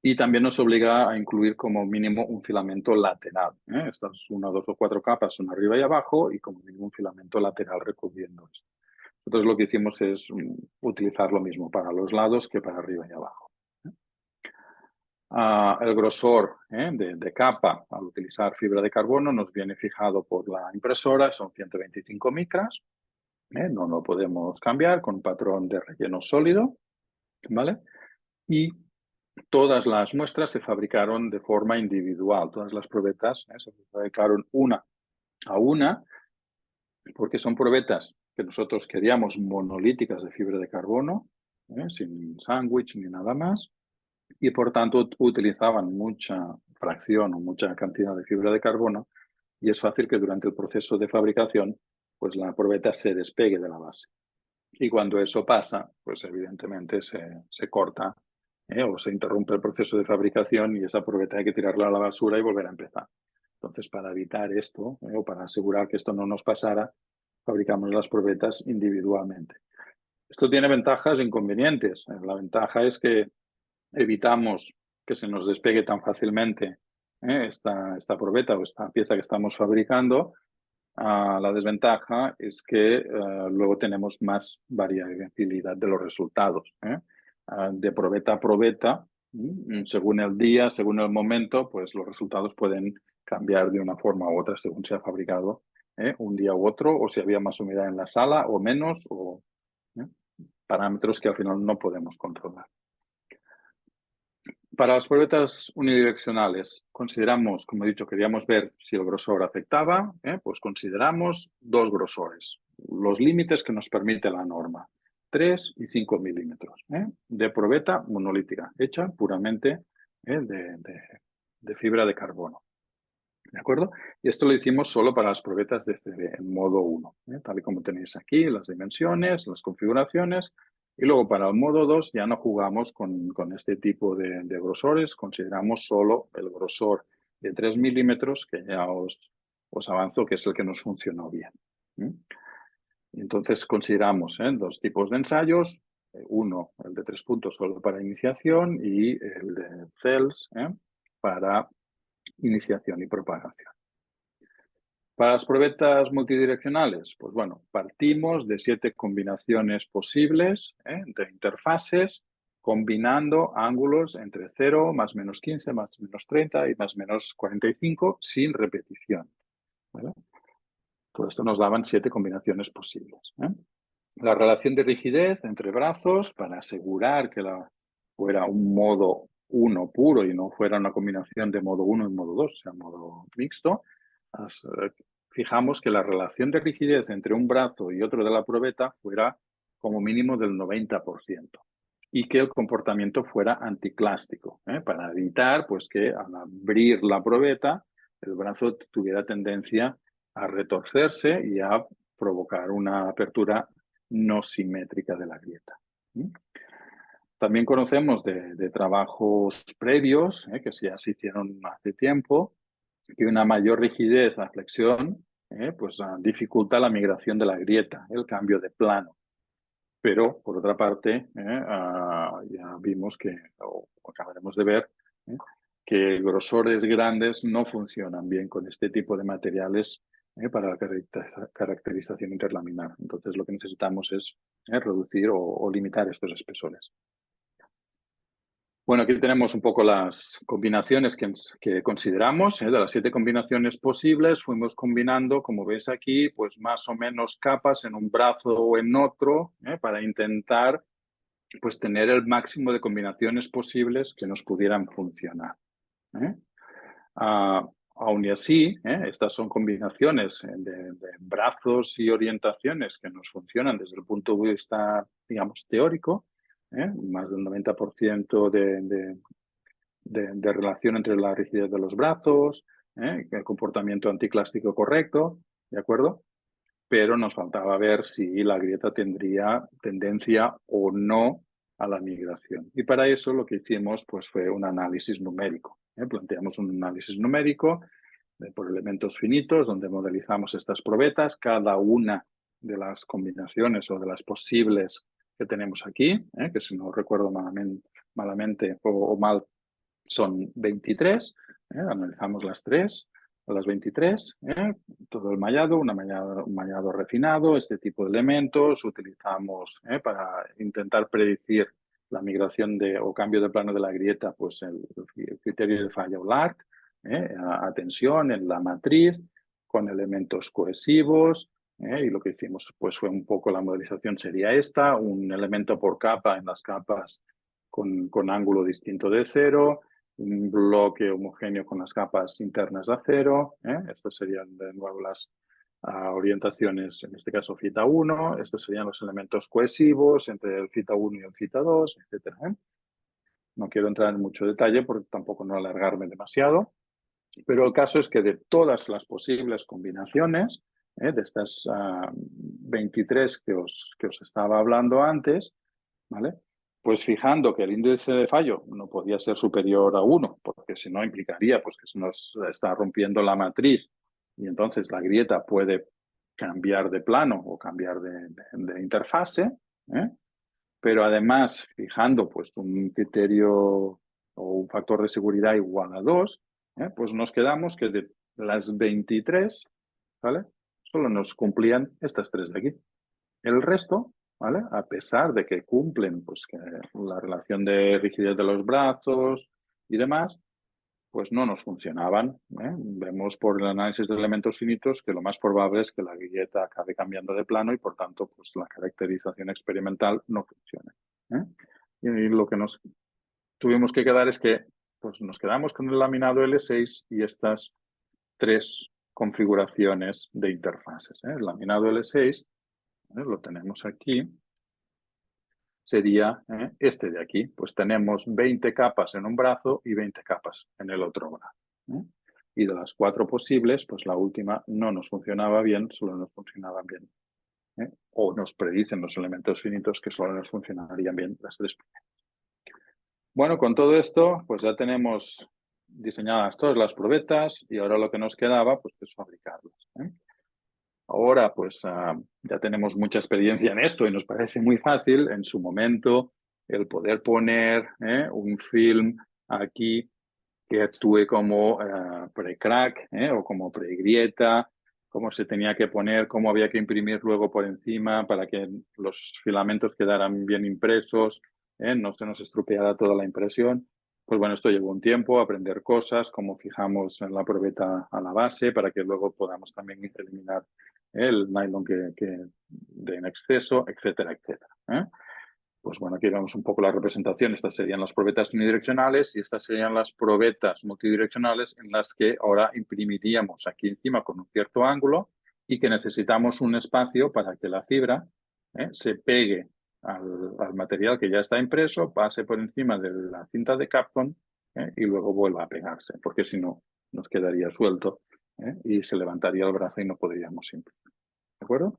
Y también nos obliga a incluir como mínimo un filamento lateral. Estas 1, 2 o 4 capas son arriba y abajo y como mínimo un filamento lateral recubriendo esto. Entonces lo que hicimos es utilizar lo mismo para los lados que para arriba y abajo. El grosor de capa al utilizar fibra de carbono nos viene fijado por la impresora, son 125 micras. No lo podemos cambiar con patrón de relleno sólido, ¿vale? Y todas las muestras se fabricaron de forma individual, todas las probetas se fabricaron una a una, porque son probetas que nosotros queríamos monolíticas de fibra de carbono, sin sándwich ni nada más, y por tanto utilizaban mucha fracción o mucha cantidad de fibra de carbono, y es fácil que durante el proceso de fabricación pues la probeta se despegue de la base. Y cuando eso pasa, pues evidentemente se corta o se interrumpe el proceso de fabricación y esa probeta hay que tirarla a la basura y volver a empezar. Entonces, para evitar esto o para asegurar que esto no nos pasara, fabricamos las probetas individualmente. Esto tiene ventajas e inconvenientes. La ventaja es que evitamos que se nos despegue tan fácilmente esta probeta o esta pieza que estamos fabricando. La desventaja es que luego tenemos más variabilidad de los resultados. De probeta a probeta, según el día, según el momento, pues los resultados pueden cambiar de una forma u otra según se ha fabricado un día u otro, o si había más humedad en la sala o menos, o parámetros que al final no podemos controlar. Para las probetas unidireccionales, consideramos, como he dicho, queríamos ver si el grosor afectaba, pues consideramos 2 grosores, los límites que nos permite la norma, 3 y 5 milímetros, de probeta monolítica, hecha puramente de fibra de carbono. ¿De acuerdo? Y esto lo hicimos solo para las probetas de CD, en modo 1, tal y como tenéis aquí, las dimensiones, las configuraciones. Y luego para el modo 2 ya no jugamos con este tipo de grosores, consideramos solo el grosor de 3 milímetros, que ya os avanzo que es el que nos funcionó bien. Entonces consideramos 2 tipos de ensayos, uno, el de 3 puntos solo para iniciación y el de CELS para iniciación y propagación. Para las probetas multidireccionales, pues bueno, partimos de 7 combinaciones posibles de interfaces, combinando ángulos entre 0, más menos 15, más menos 30 y más menos 45 sin repetición. ¿Vale? Todo esto nos daban 7 combinaciones posibles. La relación de rigidez entre brazos, para asegurar que fuera un modo 1 puro y no fuera una combinación de modo 1 y modo 2, o sea, modo mixto, fijamos que la relación de rigidez entre un brazo y otro de la probeta fuera como mínimo del 90% y que el comportamiento fuera anticlástico, para evitar pues, que al abrir la probeta el brazo tuviera tendencia a retorcerse y a provocar una apertura no simétrica de la grieta. También conocemos de trabajos previos, que ya se hicieron hace tiempo, que una mayor rigidez a flexión pues dificulta la migración de la grieta, el cambio de plano. Pero, por otra parte, ya vimos que, o acabaremos de ver, que grosores grandes no funcionan bien con este tipo de materiales para la caracterización interlaminar. Entonces, lo que necesitamos es reducir o limitar estos espesores. Bueno, aquí tenemos un poco las combinaciones que consideramos. De las 7 combinaciones posibles, fuimos combinando, como veis aquí, pues más o menos capas en un brazo o en otro, para intentar pues tener el máximo de combinaciones posibles que nos pudieran funcionar. Aún y así, estas son combinaciones de brazos y orientaciones que nos funcionan desde el punto de vista, digamos, teórico, más del 90% de relación entre la rigidez de los brazos, el comportamiento anticlásico correcto, ¿de acuerdo? Pero nos faltaba ver si la grieta tendría tendencia o no a la migración. Y para eso lo que hicimos pues, fue un análisis numérico. Planteamos un análisis numérico por elementos finitos, donde modelizamos estas probetas, cada una de las combinaciones o de las posibles que tenemos aquí, que si no recuerdo malamente o mal, son 23, analizamos las tres, las 23, todo el mallado, un mallado refinado, este tipo de elementos utilizamos para intentar predecir la migración o cambio de plano de la grieta, pues el criterio de Fayol-Lark, a tensión en la matriz, con elementos cohesivos, y lo que hicimos pues fue un poco la modelización sería esta, un elemento por capa en las capas con ángulo distinto de cero, un bloque homogéneo con las capas internas de acero. Estas serían de nuevo las orientaciones, en este caso θ 1. Estos serían los elementos cohesivos entre el θ 1 y el θ 2, etc. No quiero entrar en mucho detalle porque tampoco no alargarme demasiado, pero el caso es que de todas las posibles combinaciones, de estas 23 que os estaba hablando antes, ¿vale? Pues fijando que el índice de fallo no podía ser superior a 1, porque si no implicaría pues, que se nos está rompiendo la matriz y entonces la grieta puede cambiar de plano o cambiar de interfase, pero además fijando pues, un criterio o un factor de seguridad igual a 2, pues nos quedamos que de las 23, ¿vale? Solo nos cumplían estas tres de aquí. El resto, ¿vale? A pesar de que cumplen pues, que la relación de rigidez de los brazos y demás, pues no nos funcionaban. Vemos por el análisis de elementos finitos que lo más probable es que la grieta acabe cambiando de plano y por tanto pues, la caracterización experimental no funcione. Y lo que nos tuvimos que quedar es que pues, nos quedamos con el laminado L6 y estas tres configuraciones de interfaces. El laminado L6 lo tenemos aquí, sería este de aquí. Pues tenemos 20 capas en un brazo y 20 capas en el otro brazo. Y de las 4 posibles, pues la última no nos funcionaba bien, solo nos funcionaban bien. O nos predicen los elementos finitos que solo nos funcionarían bien las 3 primeras. Bueno, con todo esto, pues ya tenemos diseñadas todas las probetas y ahora lo que nos quedaba pues, es fabricarlas. Ahora, pues ya tenemos mucha experiencia en esto y nos parece muy fácil en su momento el poder poner un film aquí que actúe como pre-crack o como pre-grieta, cómo se tenía que poner, cómo había que imprimir luego por encima para que los filamentos quedaran bien impresos, no se nos estropeara toda la impresión. Pues bueno, esto llevó un tiempo, aprender cosas, cómo fijamos en la probeta a la base para que luego podamos también eliminar el nylon en exceso, etcétera, etcétera. Pues bueno, aquí vemos un poco la representación. Estas serían las probetas unidireccionales y estas serían las probetas multidireccionales en las que ahora imprimiríamos aquí encima con un cierto ángulo y que necesitamos un espacio para que la fibra se pegue al material que ya está impreso, pase por encima de la cinta de Kapton y luego vuelva a pegarse, porque si no nos quedaría suelto y se levantaría el brazo y no podríamos imprimir. ¿De acuerdo?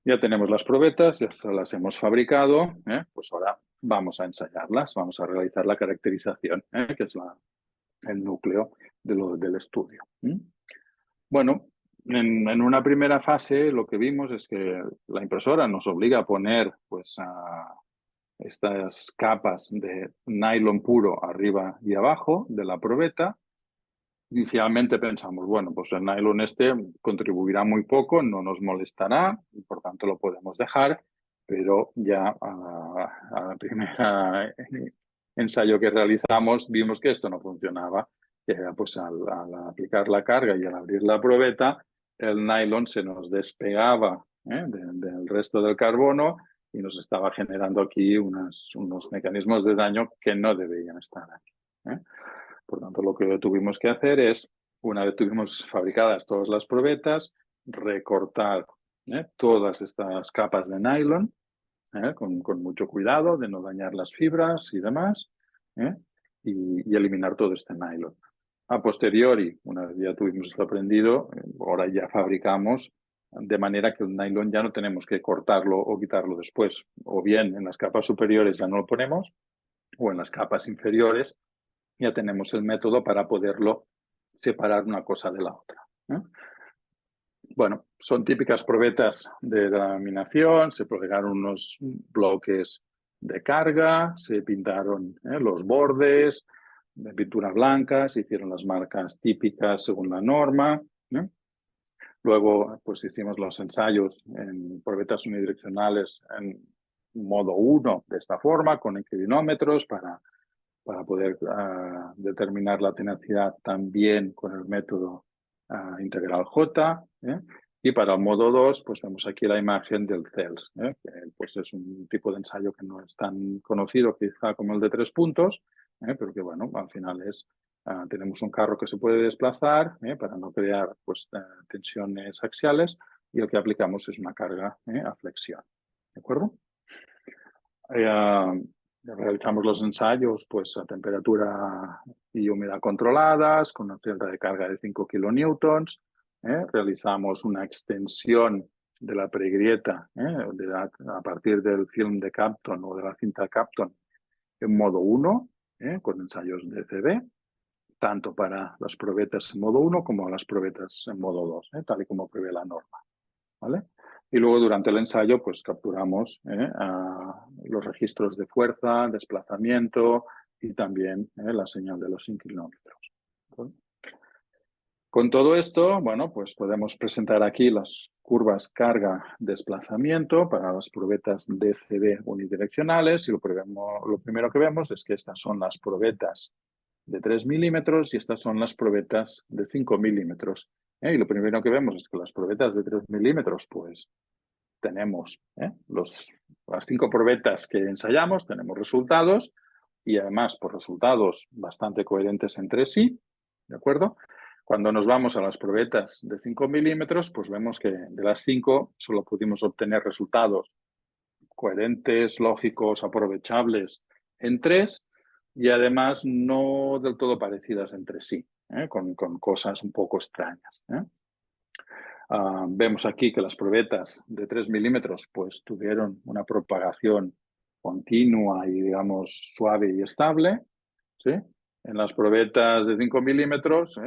Ya tenemos las probetas, ya las hemos fabricado, pues ahora vamos a ensayarlas, vamos a realizar la caracterización, que es el núcleo del estudio. Bueno, en una primera fase lo que vimos es que la impresora nos obliga a poner pues, estas capas de nylon puro arriba y abajo de la probeta. Inicialmente pensamos, bueno, pues el nylon este contribuirá muy poco, no nos molestará y por tanto lo podemos dejar, pero ya a la primera ensayo que realizamos vimos que esto no funcionaba, que era pues al aplicar la carga y al abrir la probeta, el nylon se nos despegaba del resto del carbono y nos estaba generando aquí unos mecanismos de daño que no deberían estar aquí. Por tanto, lo que tuvimos que hacer es, una vez tuvimos fabricadas todas las probetas, recortar todas estas capas de nylon con mucho cuidado de no dañar las fibras y demás, y eliminar todo este nylon. A posteriori, una vez ya tuvimos esto aprendido, ahora ya fabricamos de manera que el nylon ya no tenemos que cortarlo o quitarlo después. O bien en las capas superiores ya no lo ponemos, o en las capas inferiores ya tenemos el método para poderlo separar una cosa de la otra. Bueno, son típicas probetas de laminación, se pegaron unos bloques de carga, se pintaron los bordes de pintura blanca, se hicieron las marcas típicas según la norma. Luego, pues hicimos los ensayos en probetas unidireccionales en modo 1 de esta forma, con inclinómetros para poder determinar la tenacidad también con el método integral J. Y para el modo 2, pues vemos aquí la imagen del CELS, que pues es un tipo de ensayo que no es tan conocido quizá como el de 3 puntos, pero que bueno, al final tenemos un carro que se puede desplazar para no crear pues, tensiones axiales, y el que aplicamos es una carga a flexión. ¿De acuerdo? Realizamos los ensayos pues, a temperatura y humedad controladas, con una celda de carga de 5 kilonewtons. Realizamos una extensión de la pregrieta a partir del film de Kapton o de la cinta Kapton en modo 1, con ensayos de CB, tanto para las probetas en modo 1 como las probetas en modo 2, tal y como prevé la norma. ¿Vale? Y luego durante el ensayo pues capturamos los registros de fuerza, desplazamiento y también la señal de los inclinómetros. Con todo esto, bueno, pues podemos presentar aquí las curvas carga-desplazamiento para las probetas DCB unidireccionales, y lo primero que vemos es que estas son las probetas de 3 milímetros y estas son las probetas de 5 milímetros. Y lo primero que vemos es que las probetas de 3 milímetros, pues tenemos las 5 probetas que ensayamos, tenemos resultados, y además por resultados bastante coherentes entre sí, ¿de acuerdo? Cuando nos vamos a las probetas de 5 milímetros, pues vemos que de las 5 solo pudimos obtener resultados coherentes, lógicos, aprovechables en 3, y además no del todo parecidas entre sí, con cosas un poco extrañas. Vemos aquí que las probetas de 3 milímetros pues, tuvieron una propagación continua y, digamos, suave y estable. ¿Sí? En las probetas de 5 milímetros,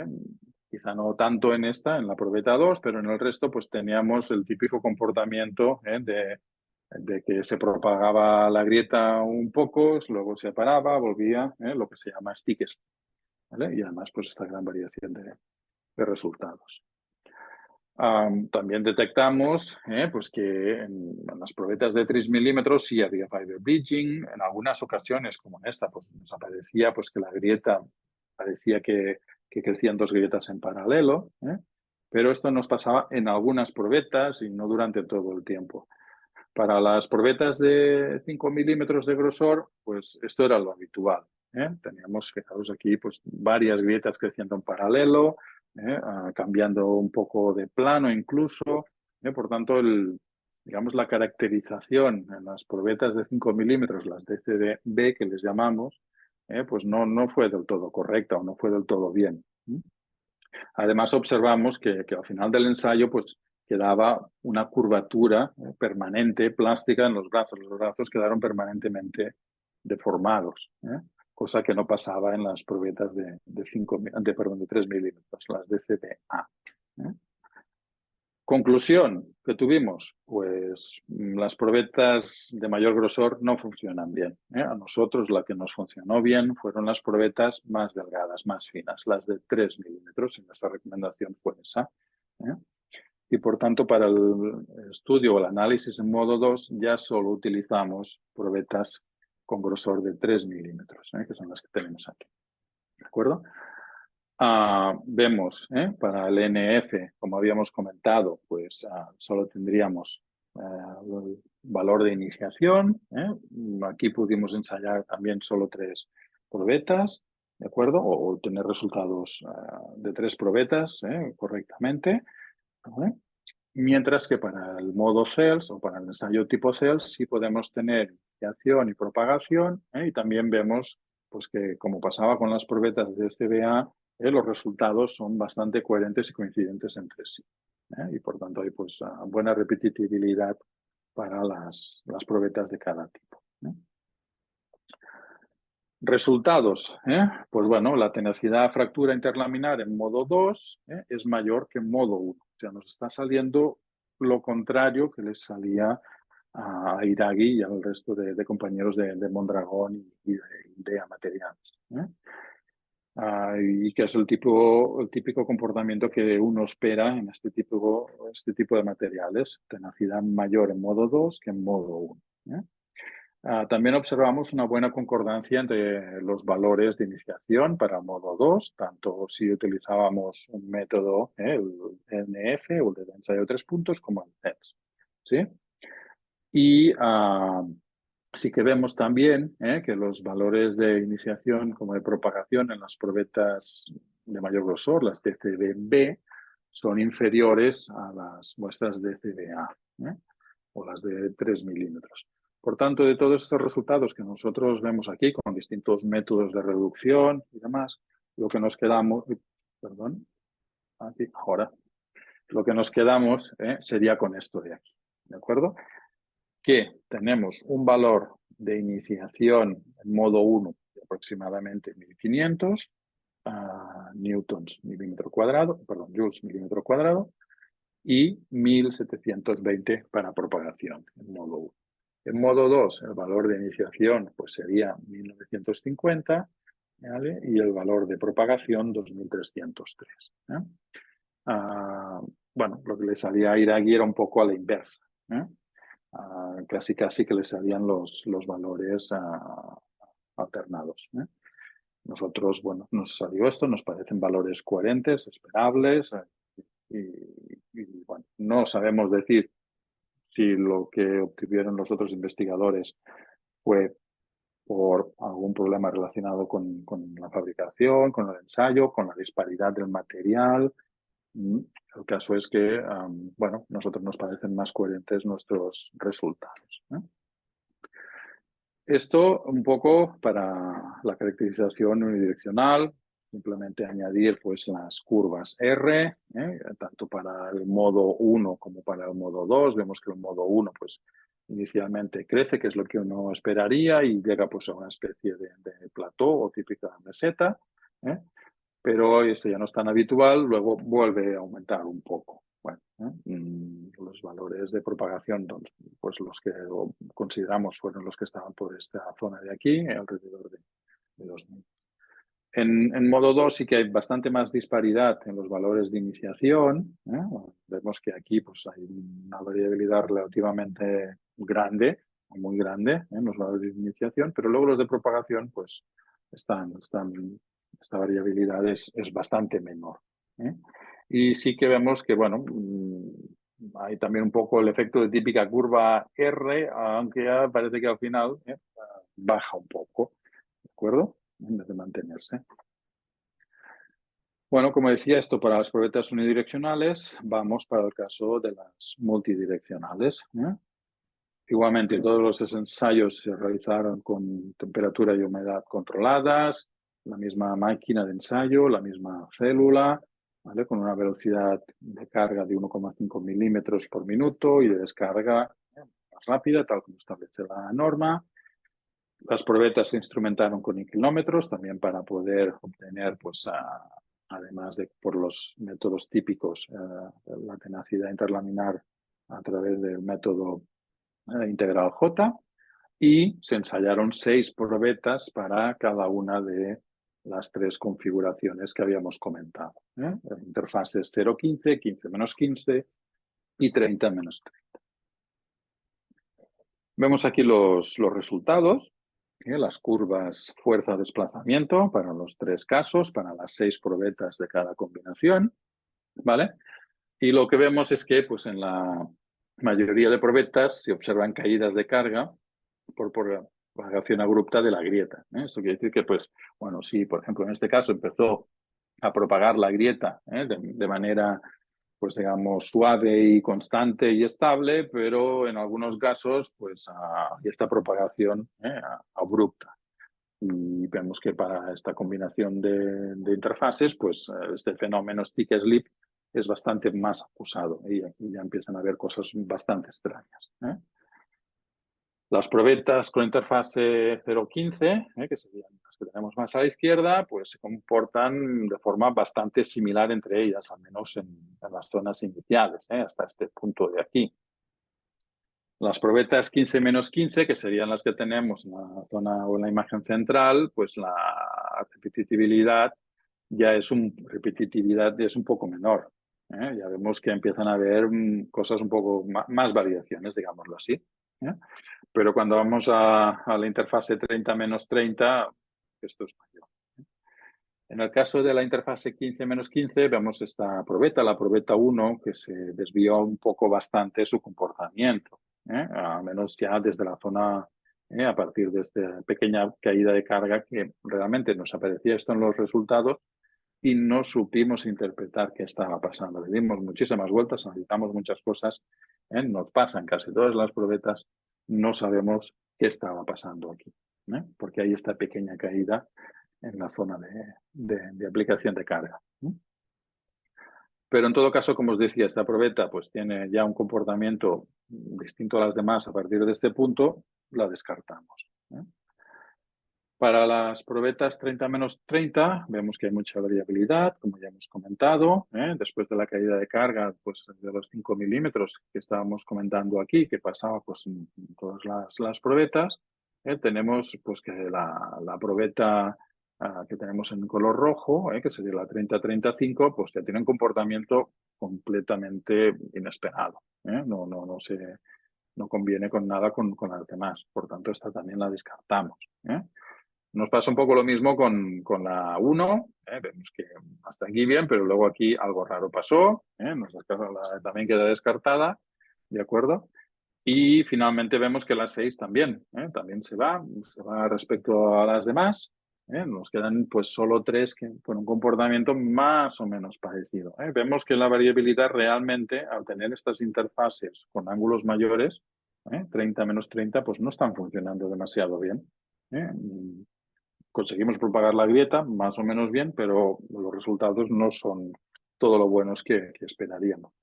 quizá no tanto en esta, en la probeta 2, pero en el resto pues teníamos el típico comportamiento de que se propagaba la grieta un poco, luego se paraba, volvía, lo que se llama stickers. ¿Vale? Y además pues esta gran variación de resultados. También detectamos pues que en las probetas de 3 milímetros sí había fiber bridging. En algunas ocasiones, como en esta, pues nos aparecía pues, que la grieta parecía que crecían 2 grietas en paralelo, pero esto nos pasaba en algunas probetas y no durante todo el tiempo. Para las probetas de 5 milímetros de grosor, pues esto era lo habitual. Teníamos, fijaos aquí, pues varias grietas creciendo en paralelo, cambiando un poco de plano incluso. Por tanto, digamos, la caracterización en las probetas de 5 milímetros, las DCB que les llamamos, pues no fue del todo correcta o no fue del todo bien. Además, observamos que al final del ensayo pues, quedaba una curvatura permanente, plástica en los brazos. Los brazos quedaron permanentemente deformados, cosa que no pasaba en las probetas de 3 milímetros, las DCBA. Conclusión que tuvimos, pues las probetas de mayor grosor no funcionan bien. A nosotros la que nos funcionó bien fueron las probetas más delgadas, más finas, las de 3 milímetros, y nuestra recomendación fue esa. Y por tanto, para el estudio o el análisis en modo 2 ya solo utilizamos probetas con grosor de 3 milímetros, que son las que tenemos aquí. ¿De acuerdo? Vemos para el NF, como habíamos comentado, pues solo tendríamos el valor de iniciación. Aquí pudimos ensayar también solo 3 probetas, ¿de acuerdo? O tener resultados de 3 probetas correctamente, ¿vale? Mientras que para el modo CELS o para el ensayo tipo CELS sí podemos tener iniciación y propagación, y también vemos pues, que, como pasaba con las probetas de CBA, los resultados son bastante coherentes y coincidentes entre sí. Y por tanto hay pues, buena repetitividad para las probetas de cada tipo. Resultados, pues bueno, la tenacidad fractura interlaminar en modo 2 es mayor que en modo 1. O sea, nos está saliendo lo contrario que les salía a Iraghi y al resto de compañeros de Mondragón y de IDEA Materiales. Y que es el típico comportamiento que uno espera en este tipo de materiales. Tenacidad mayor en modo 2 que en modo 1. También observamos una buena concordancia entre los valores de iniciación para modo 2, tanto si utilizábamos un método, el NF o el de ensayo de 3 puntos, como el CELS. ¿Sí? Y sí que vemos también que los valores de iniciación como de propagación en las probetas de mayor grosor, las DCB-B, son inferiores a las muestras DCB-A o las de 3 milímetros. Por tanto, de todos estos resultados que nosotros vemos aquí con distintos métodos de reducción y demás, lo que nos quedamos, lo que nos quedamos sería con esto de aquí, ¿de acuerdo? Que tenemos un valor de iniciación en modo 1 de aproximadamente 1500 newtons milímetro cuadrado, joules milímetro cuadrado, y 1720 para propagación en modo 1. En modo 2, el valor de iniciación pues sería 1950, ¿vale? Y el valor de propagación 2303. Bueno, lo que le salía a Iraghi era un poco a la inversa. Casi que le salían los valores alternados. Nosotros, bueno, nos salió esto, nos parecen valores coherentes, esperables, y bueno, no sabemos decir si lo que obtuvieron los otros investigadores fue por algún problema relacionado con la fabricación, con el ensayo, con la disparidad del material. El caso es que, bueno, nosotros nos parecen más coherentes nuestros resultados. Esto un poco para la caracterización unidireccional, simplemente añadir pues las curvas R, tanto para el modo 1 como para el modo 2. Vemos que el modo 1 pues inicialmente crece, que es lo que uno esperaría, y llega pues a una especie de plató o típica meseta, pero esto ya no es tan habitual, luego vuelve a aumentar un poco. Bueno, los valores de propagación, pues los que consideramos fueron los que estaban por esta zona de aquí, alrededor de 2000. En modo 2 sí que hay bastante más disparidad en los valores de iniciación. Vemos que aquí pues, hay una variabilidad relativamente grande, muy grande, en los valores de iniciación, pero luego los de propagación pues esta variabilidad es bastante menor. Y sí que vemos que, bueno, hay también un poco el efecto de típica curva R, aunque ya parece que al final baja un poco, ¿de acuerdo? En vez de mantenerse. Bueno, como decía, esto para las probetas unidireccionales, vamos para el caso de las multidireccionales. Igualmente, todos los ensayos se realizaron con temperatura y humedad controladas, la misma máquina de ensayo, la misma célula, ¿vale? Con una velocidad de carga de 1,5 milímetros por minuto y de descarga más rápida, tal como establece la norma. Las probetas se instrumentaron con inclinómetros también para poder obtener, pues, además de por los métodos típicos, la tenacidad interlaminar a través del método integral J, y se ensayaron 6 probetas para cada una de las 3 configuraciones que habíamos comentado. Interfaces 0,15, 15-15 y 30-30. Vemos aquí los resultados, las curvas fuerza-desplazamiento para los 3 casos, para las 6 probetas de cada combinación, ¿vale? Y lo que vemos es que pues, en la mayoría de probetas se observan caídas de carga por propagación abrupta de la grieta. Esto quiere decir que, pues, bueno, si por ejemplo en este caso empezó a propagar la grieta de manera, pues digamos, suave y constante y estable, pero en algunos casos, pues, esta propagación abrupta. Y vemos que para esta combinación de interfaces, pues este fenómeno stick-slip es bastante más acusado y aquí ya empiezan a haber cosas bastante extrañas. Las probetas con interfase 0.15, que serían las que tenemos más a la izquierda, pues se comportan de forma bastante similar entre ellas, al menos en las zonas iniciales, hasta este punto de aquí. Las probetas 15-15, que serían las que tenemos en la zona o en la imagen central, pues la repetitividad ya es un poco menor. Ya vemos que empiezan a haber cosas un poco más variaciones, digámoslo así. Pero cuando vamos a la interfase 30-30, esto es mayor. En el caso de la interfase 15-15, vemos esta probeta, la probeta 1, que se desvió un poco bastante su comportamiento, al menos ya desde la zona, a partir de esta pequeña caída de carga que realmente nos aparecía esto en los resultados y no supimos interpretar qué estaba pasando. Le dimos muchísimas vueltas, analizamos muchas cosas, nos pasan casi todas las probetas, no sabemos qué estaba pasando aquí, porque hay esta pequeña caída en la zona de aplicación de carga. Pero en todo caso, como os decía, esta probeta pues tiene ya un comportamiento distinto a las demás a partir de este punto, la descartamos. Para las probetas 30-30 vemos que hay mucha variabilidad, como ya hemos comentado. Después de la caída de carga pues, de los 5 milímetros que estábamos comentando aquí, que pasaba pues, en todas las probetas, tenemos pues, que la probeta que tenemos en color rojo, que sería la 30-35, pues ya tiene un comportamiento completamente inesperado. No conviene con nada con las demás. Por tanto, esta también la descartamos. Nos pasa un poco lo mismo con la 1, vemos que hasta aquí bien, pero luego aquí algo raro pasó, también queda descartada, ¿de acuerdo? Y finalmente vemos que la 6 también se va respecto a las demás. Nos quedan pues solo 3 con un comportamiento más o menos parecido. Vemos que la variabilidad realmente, al tener estas interfaces con ángulos mayores, 30-30, pues no están funcionando demasiado bien. Conseguimos propagar la grieta más o menos bien, pero los resultados no son todo lo buenos que esperaríamos.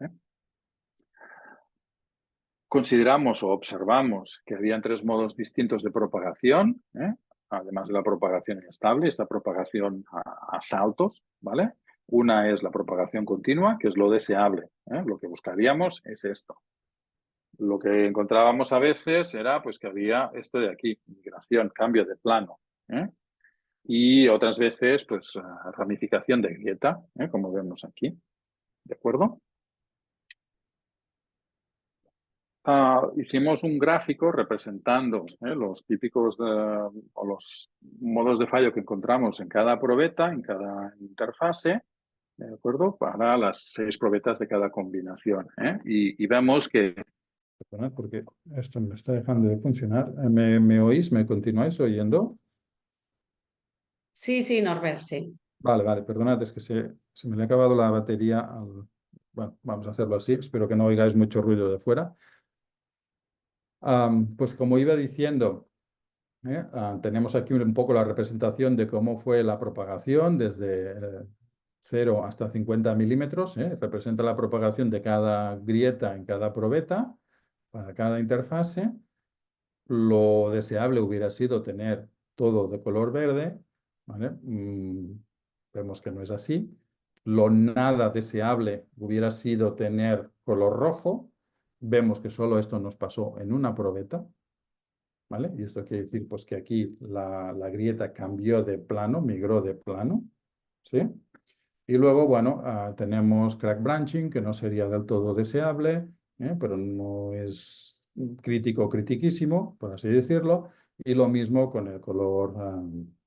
Consideramos o observamos que habían 3 modos distintos de propagación, además de la propagación inestable, esta propagación a saltos, ¿vale? Una es la propagación continua, que es lo deseable. Lo que buscaríamos es esto. Lo que encontrábamos a veces era pues, que había esto de aquí, migración, cambio de plano. Y otras veces, pues, ramificación de grieta, como vemos aquí. ¿De acuerdo? Hicimos un gráfico representando los típicos o los modos de fallo que encontramos en cada probeta, en cada interfase, ¿de acuerdo? Para las 6 probetas de cada combinación. Y vemos que... Perdonad, porque esto me está dejando de funcionar. ¿Me oís? ¿Me continuáis oyendo? Sí, Norbert, sí. Vale, perdonad, es que se me le ha acabado la batería. Bueno, vamos a hacerlo así. Espero que no oigáis mucho ruido de fuera. Pues como iba diciendo, tenemos aquí un poco la representación de cómo fue la propagación desde 0 hasta 50 milímetros. Representa la propagación de cada grieta en cada probeta para cada interfase. Lo deseable hubiera sido tener todo de color verde, ¿vale? Vemos que no es así. Lo nada deseable hubiera sido tener color rojo. Vemos que solo esto nos pasó en una probeta, ¿vale? Y esto quiere decir pues, que aquí la grieta cambió de plano, migró de plano, ¿sí? Y luego, bueno, tenemos crack branching, que no sería del todo deseable, pero no es crítico, critiquísimo, por así decirlo. Y lo mismo con el color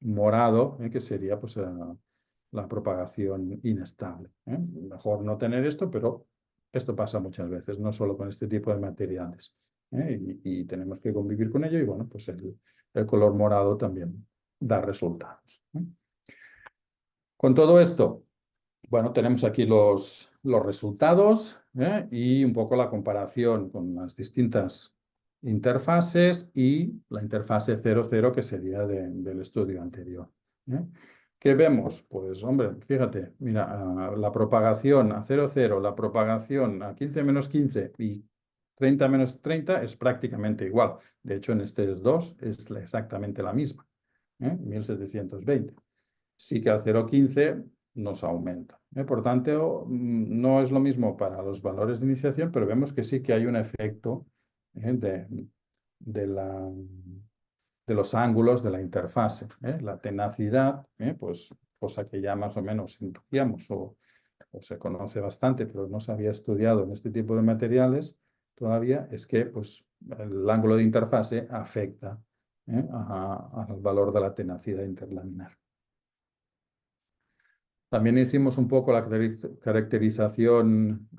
morado, que sería pues, la propagación inestable. Mejor no tener esto, pero Esto pasa muchas veces, no solo con este tipo de materiales. Y tenemos que convivir con ello y bueno, pues el color morado también da resultados. Con todo esto, bueno, tenemos aquí los resultados y un poco la comparación con las distintas interfaces y la interfase 00 que sería del estudio anterior. ¿Qué vemos? Pues, hombre, fíjate, mira, la propagación a 00, la propagación a 15 menos 15 y 30 menos 30 es prácticamente igual. De hecho, en estos dos es exactamente la misma, 1720. Sí que al 0,15 nos aumenta. Por tanto, no es lo mismo para los valores de iniciación, pero vemos que sí que hay un efecto de los ángulos de la interfase. La tenacidad, pues cosa que ya más o menos intuíamos o se conoce bastante, pero no se había estudiado en este tipo de materiales todavía, es que pues, el ángulo de interfase afecta al valor de la tenacidad interlaminar. También hicimos un poco la caracterización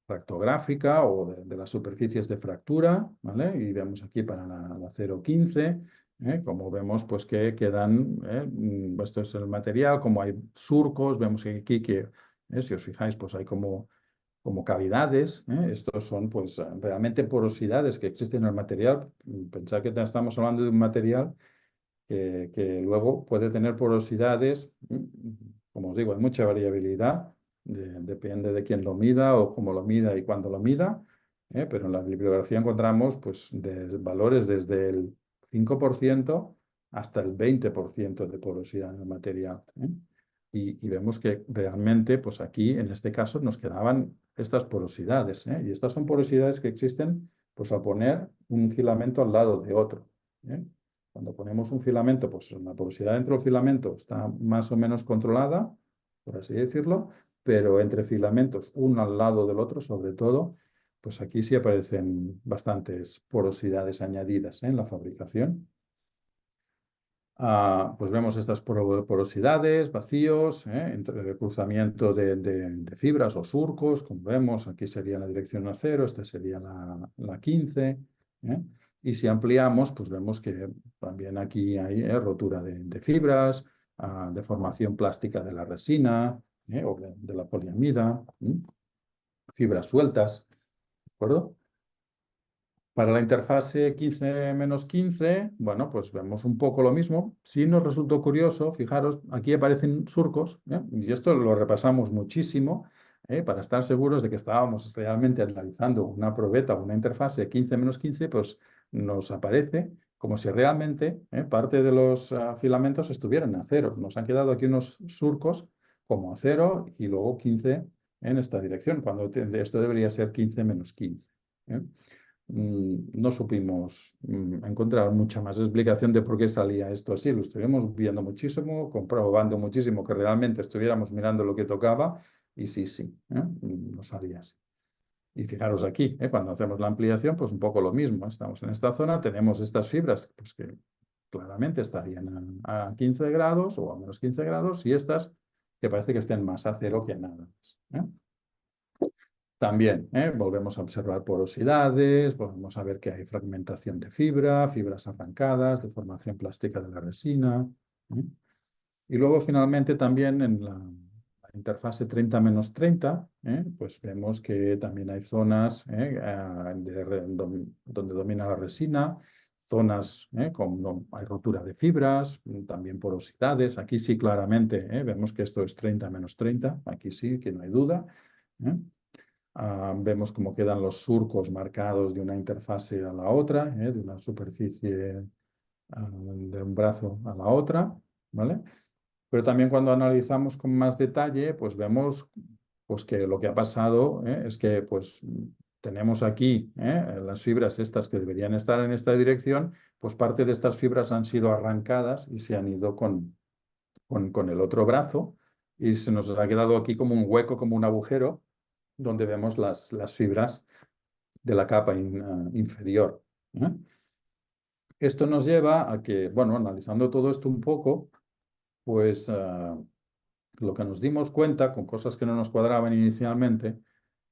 fractográfica o de las superficies de fractura, ¿vale? Y vemos aquí para la 0,15, como vemos, pues que quedan, esto es el material, como hay surcos, vemos aquí que, si os fijáis, pues hay como cavidades, estos son pues realmente porosidades que existen en el material. Pensad que estamos hablando de un material que luego puede tener porosidades, como os digo, hay mucha variabilidad, depende de quién lo mida o cómo lo mida y cuándo lo mida, pero en la bibliografía encontramos pues, valores desde el 5% hasta el 20% de porosidad en el material. Y vemos que realmente, pues aquí, en este caso, nos quedaban estas porosidades. Y estas son porosidades que existen pues, al poner un filamento al lado de otro. Cuando ponemos un filamento, pues la porosidad dentro del filamento está más o menos controlada, por así decirlo, pero entre filamentos, uno al lado del otro, sobre todo, pues aquí sí aparecen bastantes porosidades añadidas en la fabricación. Pues vemos estas porosidades, vacíos, entre el cruzamiento de fibras o surcos, como vemos, aquí sería la dirección a 0, esta sería la 15. Y si ampliamos, pues vemos que también aquí hay rotura de fibras, deformación plástica de la resina o de la poliamida, fibras sueltas, ¿de acuerdo? Para la interfase 15 menos 15, bueno, pues vemos un poco lo mismo. Sí nos resultó curioso, fijaros, aquí aparecen surcos, y esto lo repasamos muchísimo, para estar seguros de que estábamos realmente analizando una probeta o una interfase 15 menos 15, pues nos aparece como si realmente parte de los filamentos estuvieran a 0. Nos han quedado aquí unos surcos como a 0 y luego 15 en esta dirección, cuando esto debería ser 15 menos 15. No supimos encontrar mucha más explicación de por qué salía esto así. Lo estuvimos viendo muchísimo, comprobando muchísimo que realmente estuviéramos mirando lo que tocaba y sí, no salía así. Y fijaros aquí, cuando hacemos la ampliación, pues un poco lo mismo. Estamos en esta zona, tenemos estas fibras pues que claramente estarían a 15 grados o a menos 15 grados y estas que parece que estén más a 0 que nada más. También volvemos a observar porosidades, volvemos a ver que hay fragmentación de fibra, fibras arrancadas, deformación plástica de la resina. Y luego finalmente también en la interfase 30 menos 30, pues vemos que también hay zonas donde domina la resina, zonas con hay rotura de fibras, también porosidades. Aquí sí claramente vemos que esto es 30 menos 30, aquí sí que no hay duda. Vemos cómo quedan los surcos marcados de una interfase a la otra, de una superficie de un brazo a la otra, ¿vale? Pero también cuando analizamos con más detalle, pues vemos pues, que lo que ha pasado es que pues, tenemos aquí las fibras estas que deberían estar en esta dirección, pues parte de estas fibras han sido arrancadas y se han ido con el otro brazo y se nos ha quedado aquí como un hueco, como un agujero, donde vemos las fibras de la capa inferior. Esto nos lleva a que, bueno, analizando todo esto un poco, pues lo que nos dimos cuenta, con cosas que no nos cuadraban inicialmente,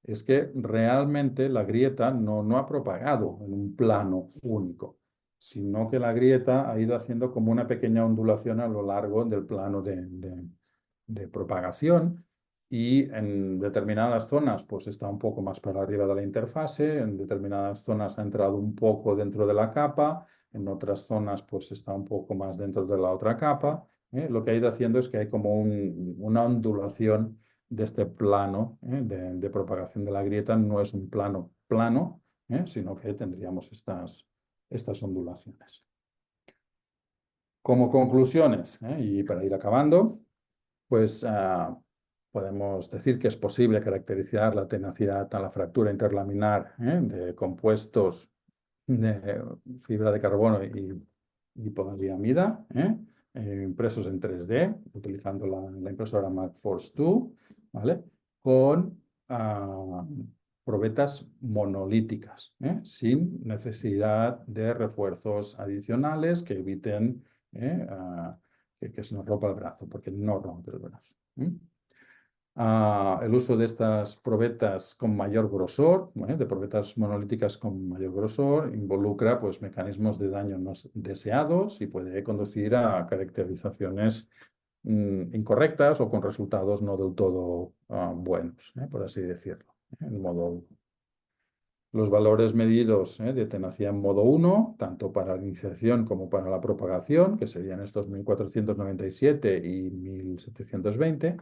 es que realmente la grieta no ha propagado en un plano único, sino que la grieta ha ido haciendo como una pequeña ondulación a lo largo del plano de propagación, y en determinadas zonas pues está un poco más para arriba de la interfase, en determinadas zonas ha entrado un poco dentro de la capa, en otras zonas pues está un poco más dentro de la otra capa. Lo que ha ido haciendo es que hay como una ondulación de este plano de propagación de la grieta. No es un plano plano, sino que tendríamos estas ondulaciones. Como conclusiones, y para ir acabando, pues podemos decir que es posible caracterizar la tenacidad a la fractura interlaminar de compuestos de fibra de carbono y poliamida, impresos en 3D, utilizando la impresora MagForce 2, ¿vale? Con probetas monolíticas, sin necesidad de refuerzos adicionales que eviten que se nos rompa el brazo, porque no rompe el brazo. El uso de estas probetas con mayor grosor, de probetas monolíticas con mayor grosor, involucra pues, mecanismos de daño no deseados y puede conducir a caracterizaciones incorrectas o con resultados no del todo buenos, por así decirlo. En modo Los valores medidos de tenacidad en modo 1, tanto para la iniciación como para la propagación, que serían estos 1497 y 1720,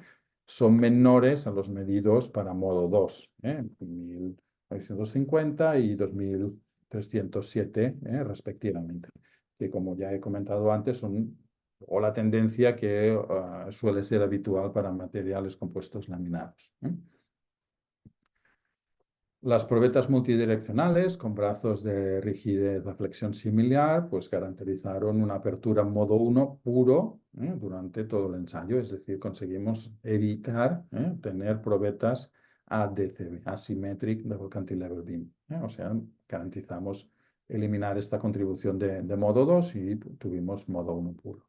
son menores a los medidos para modo 2, 1950 y 2307, respectivamente, que como ya he comentado antes, son o la tendencia que suele ser habitual para materiales compuestos laminados. Las probetas multidireccionales con brazos de rigidez a flexión similar pues caracterizaron una apertura en modo 1 puro durante todo el ensayo, es decir, conseguimos evitar tener probetas ADCB, Asymmetric Double Cantilever Beam. O sea, garantizamos eliminar esta contribución de modo 2 y tuvimos modo 1 puro.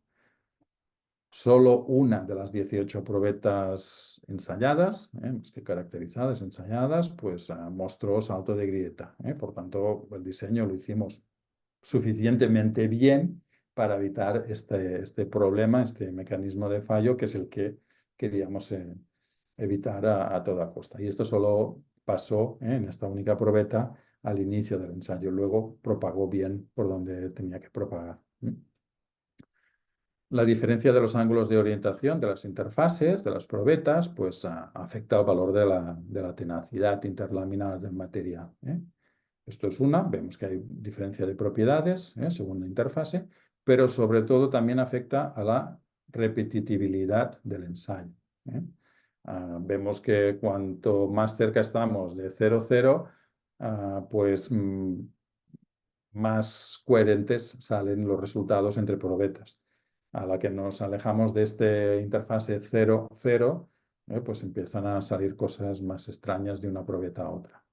Solo una de las 18 probetas ensayadas, más que caracterizadas, ensayadas, pues mostró salto de grieta. Por tanto, el diseño lo hicimos suficientemente bien para evitar este problema, este mecanismo de fallo, que es el que queríamos evitar a toda costa. Y esto solo pasó en esta única probeta al inicio del ensayo. Luego propagó bien por donde tenía que propagar. La diferencia de los ángulos de orientación de las interfaces, de las probetas, pues afecta al valor de la tenacidad interlaminar del material. Esto es vemos que hay diferencia de propiedades según la interfase, pero sobre todo también afecta a la repetitividad del ensayo. Vemos que cuanto más cerca estamos de 0,0, pues más coherentes salen los resultados entre probetas. A la que nos alejamos de esta interfase 0,0, pues empiezan a salir cosas más extrañas de una probeta a otra.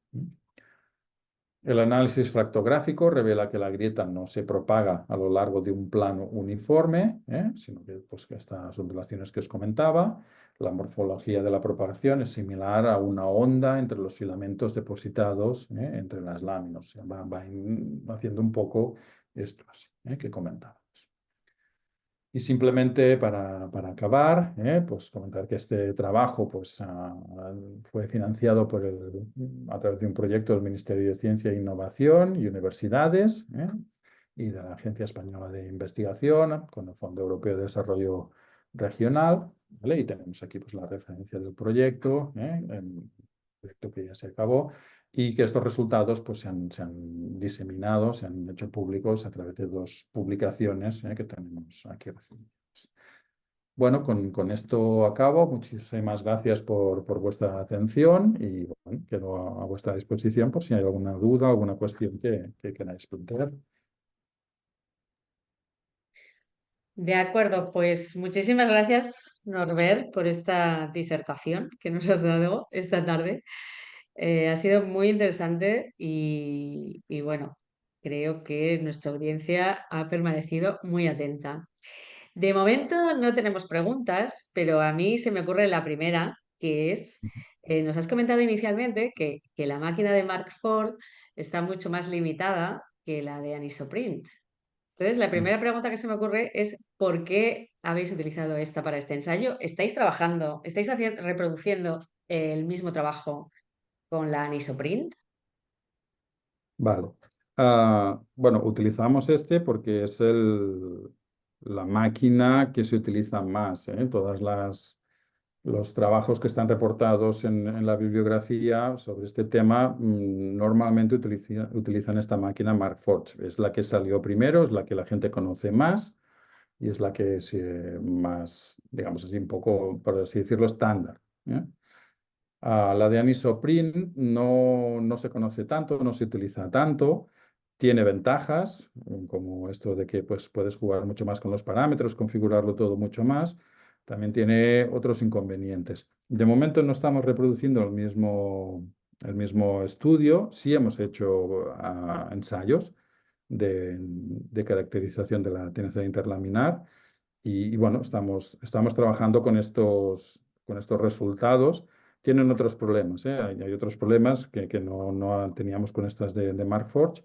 El análisis fractográfico revela que la grieta no se propaga a lo largo de un plano uniforme, sino que pues, estas ondulaciones que os comentaba. La morfología de la propagación es similar a una onda entre los filamentos depositados entre las láminas. O sea, va haciendo un poco esto así, que comentábamos. Y simplemente para acabar, pues comentar que este trabajo pues, fue financiado a través de un proyecto del Ministerio de Ciencia e Innovación y universidades y de la Agencia Española de Investigación con el Fondo Europeo de Desarrollo Regional. ¿Vale? Y tenemos aquí pues, la referencia del proyecto, el proyecto que ya se acabó, y que estos resultados pues, se han diseminado, se han hecho públicos a través de 2 publicaciones que tenemos aquí recibidas. Bueno, con esto acabo. Muchísimas gracias por vuestra atención y bueno, quedo a vuestra disposición por si hay alguna duda, alguna cuestión que queráis plantear. De acuerdo, pues muchísimas gracias, Norbert, por esta disertación que nos has dado esta tarde. Ha sido muy interesante y bueno, creo que nuestra audiencia ha permanecido muy atenta. De momento no tenemos preguntas, pero a mí se me ocurre la primera, que es nos has comentado inicialmente que la máquina de Mark IV está mucho más limitada que la de Anisoprint. Entonces, la primera pregunta que se me ocurre es ¿por qué habéis utilizado esta para este ensayo? ¿Estáis trabajando, reproduciendo el mismo trabajo con la Anisoprint? Vale. Bueno, utilizamos este porque es la máquina que se utiliza más. Los trabajos que están reportados en la bibliografía sobre este tema normalmente utilizan esta máquina Markforged. Es la que salió primero, es la que la gente conoce más y es la que es más, digamos así, un poco, por así decirlo, estándar. ¿Eh? La de Anisoprene no se conoce tanto, no se utiliza tanto. Tiene ventajas, como esto de que pues, puedes jugar mucho más con los parámetros, configurarlo todo mucho más. También tiene otros inconvenientes. De momento no estamos reproduciendo el mismo estudio. Sí hemos hecho ensayos de caracterización de la tenacidad interlaminar y bueno, estamos trabajando con estos resultados. Tienen otros problemas, ¿eh? Hay otros problemas que no teníamos con estas de Markforged,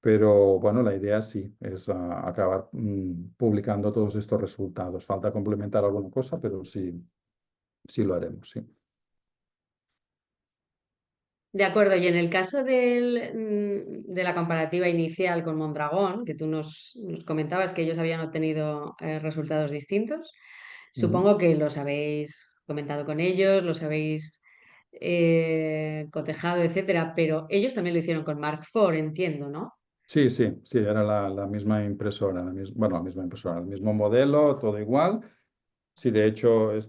pero bueno, la idea sí es acabar publicando todos estos resultados. Falta complementar alguna cosa, pero sí lo haremos, sí. De acuerdo, y en el caso de la comparativa inicial con Mondragón, que tú nos comentabas que ellos habían obtenido resultados distintos, Ujú. supongo que los habéis comentado con ellos, los habéis cotejado, etcétera, pero ellos también lo hicieron con Mark IV, entiendo, ¿no? Sí, sí, sí, era la misma impresora, bueno, la misma impresora, el mismo modelo, todo igual. Sí, de hecho, lo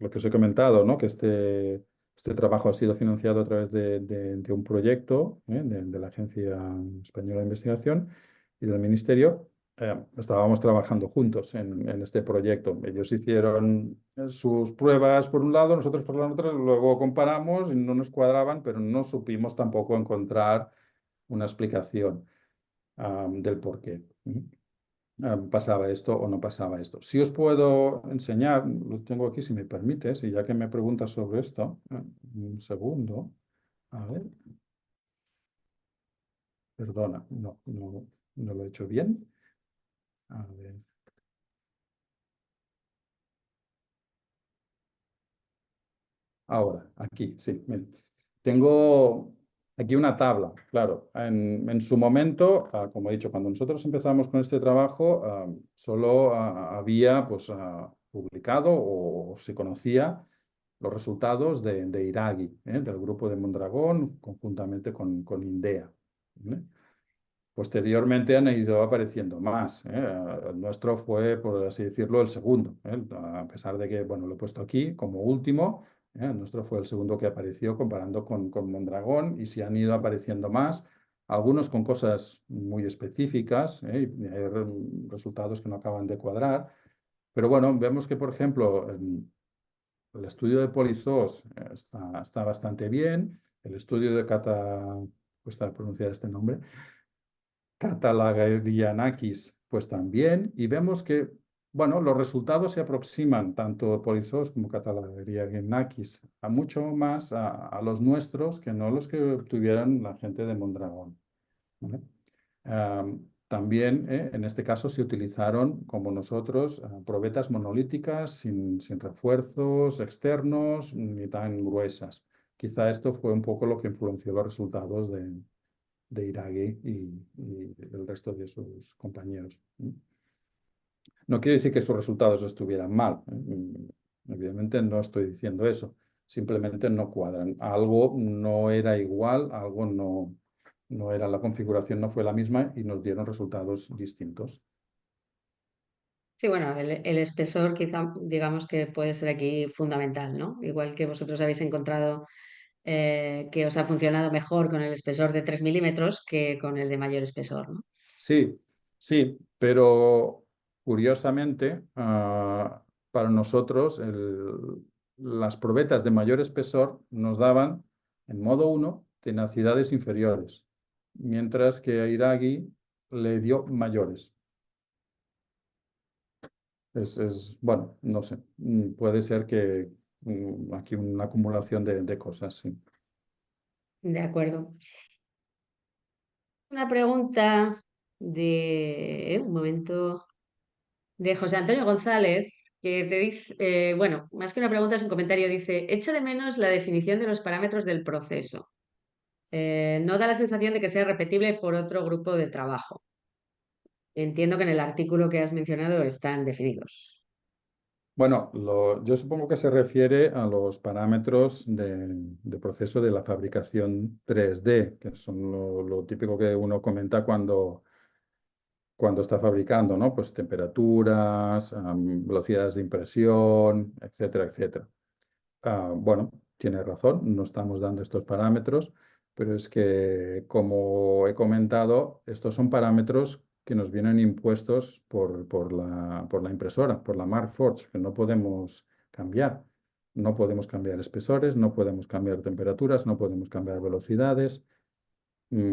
que os he comentado, ¿no? Que este trabajo ha sido financiado a través de un proyecto, de la Agencia Española de Investigación y del Ministerio. Estábamos trabajando juntos en este proyecto. Ellos hicieron sus pruebas por un lado, nosotros por la otra, luego comparamos y no nos cuadraban, pero no supimos tampoco encontrar una explicación del por qué. Pasaba esto o no pasaba esto. Si os puedo enseñar, lo tengo aquí si me permites, y ya que me preguntas sobre esto, un segundo, a ver, perdona, no lo he hecho bien. A ver, ahora, aquí, sí. Tengo aquí una tabla, claro. En su momento, como he dicho, cuando nosotros empezamos con este trabajo, solo había pues, publicado o se conocía los resultados de Iragi, del grupo de Mondragón, conjuntamente con INDEA. ¿Vale? Posteriormente han ido apareciendo más. El nuestro fue, por así decirlo, el segundo. A pesar de que, bueno, lo he puesto aquí como último, el nuestro fue el segundo que apareció comparando con Mondragón y si han ido apareciendo más, algunos con cosas muy específicas, y hay resultados que no acaban de cuadrar. Pero bueno, vemos que, por ejemplo, el estudio de Polizos está bastante bien. El estudio de cuesta pronunciar este nombre, Katalagerianakis, pues también. Y vemos que, bueno, los resultados se aproximan, tanto Polizos como Katalagerianakis, a mucho más a los nuestros que no los que obtuvieron la gente de Mondragón. ¿Vale? También, en este caso, se utilizaron, como nosotros, probetas monolíticas sin refuerzos externos ni tan gruesas. Quizá esto fue un poco lo que influenció los resultados de Iragi y del resto de sus compañeros. No quiere decir que sus resultados estuvieran mal. Evidentemente no estoy diciendo eso. Simplemente no cuadran. Algo no era igual, algo no era, la configuración no fue la misma y nos dieron resultados distintos. Sí, bueno, el espesor quizá digamos que puede ser aquí fundamental, ¿no? Igual que vosotros habéis encontrado que os ha funcionado mejor con el espesor de 3 milímetros que con el de mayor espesor, ¿no? Sí, sí, pero curiosamente, para nosotros las probetas de mayor espesor nos daban, en modo 1, tenacidades inferiores, mientras que a Iragi le dio mayores. Bueno, no sé, puede ser que aquí una acumulación de cosas, sí. De acuerdo. Una pregunta un momento, de José Antonio González, que te dice, bueno, más que una pregunta es un comentario, dice, echo de menos la definición de los parámetros del proceso. No da la sensación de que sea repetible por otro grupo de trabajo. Entiendo que en el artículo que has mencionado están definidos. Bueno, yo supongo que se refiere a los parámetros de proceso de la fabricación 3D, que son lo típico que uno comenta cuando está fabricando, ¿no? Pues temperaturas, velocidades de impresión, etcétera, etcétera. Bueno, tiene razón, no estamos dando estos parámetros, pero es que, como he comentado, estos son parámetros que nos vienen impuestos por la impresora, por la Markforged, que no podemos cambiar. No podemos cambiar espesores, no podemos cambiar temperaturas, no podemos cambiar velocidades.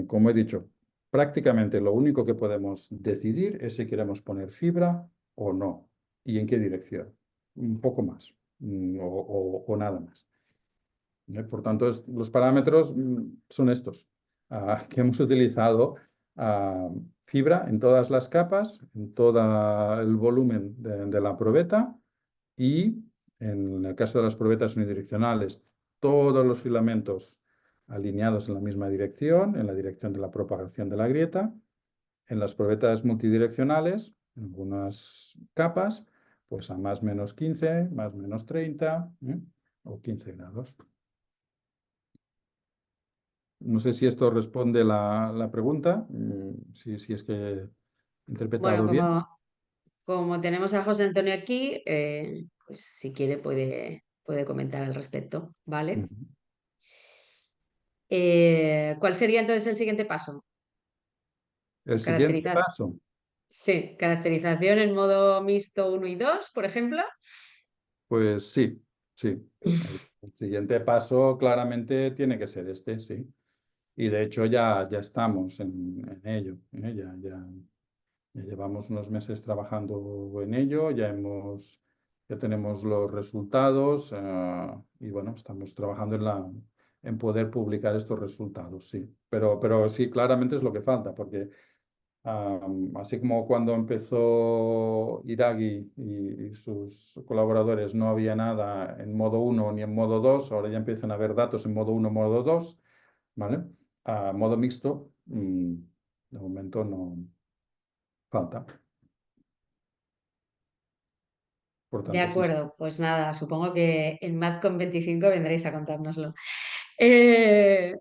Como he dicho, prácticamente lo único que podemos decidir es si queremos poner fibra o no y en qué dirección. Un poco más o nada más. Por tanto, los parámetros son estos, que hemos utilizado fibra en todas las capas, en todo el volumen de la probeta y en el caso de las probetas unidireccionales, todos los filamentos alineados en la misma dirección, en la dirección de la propagación de la grieta. En las probetas multidireccionales, en algunas capas, pues a más menos 15, más menos 30 o 15 grados. No sé si esto responde la pregunta, si es que he Bueno, interpretado bien. como tenemos a José Antonio aquí, pues si quiere puede comentar al respecto, ¿vale? Ujú. ¿Cuál sería entonces el siguiente paso? El siguiente Caracteriza- paso, sí, caracterización en modo mixto 1 y 2, por ejemplo. pues sí, sí. El siguiente paso claramente tiene que ser este, sí. Y de hecho ya estamos en ello, ¿eh? Ya llevamos unos meses trabajando en ello, ya tenemos los resultados y bueno, estamos trabajando en poder publicar estos resultados, sí. Pero sí, claramente es lo que falta, porque así como cuando empezó Iragi y sus colaboradores no había nada en modo 1 ni en modo 2, ahora ya empiezan a haber datos en modo 1, modo 2, ¿vale? A modo mixto, de momento no falta. Por De tanto, sí. acuerdo, pues nada, supongo que en MadCon 25 vendréis a contárnoslo. Eh,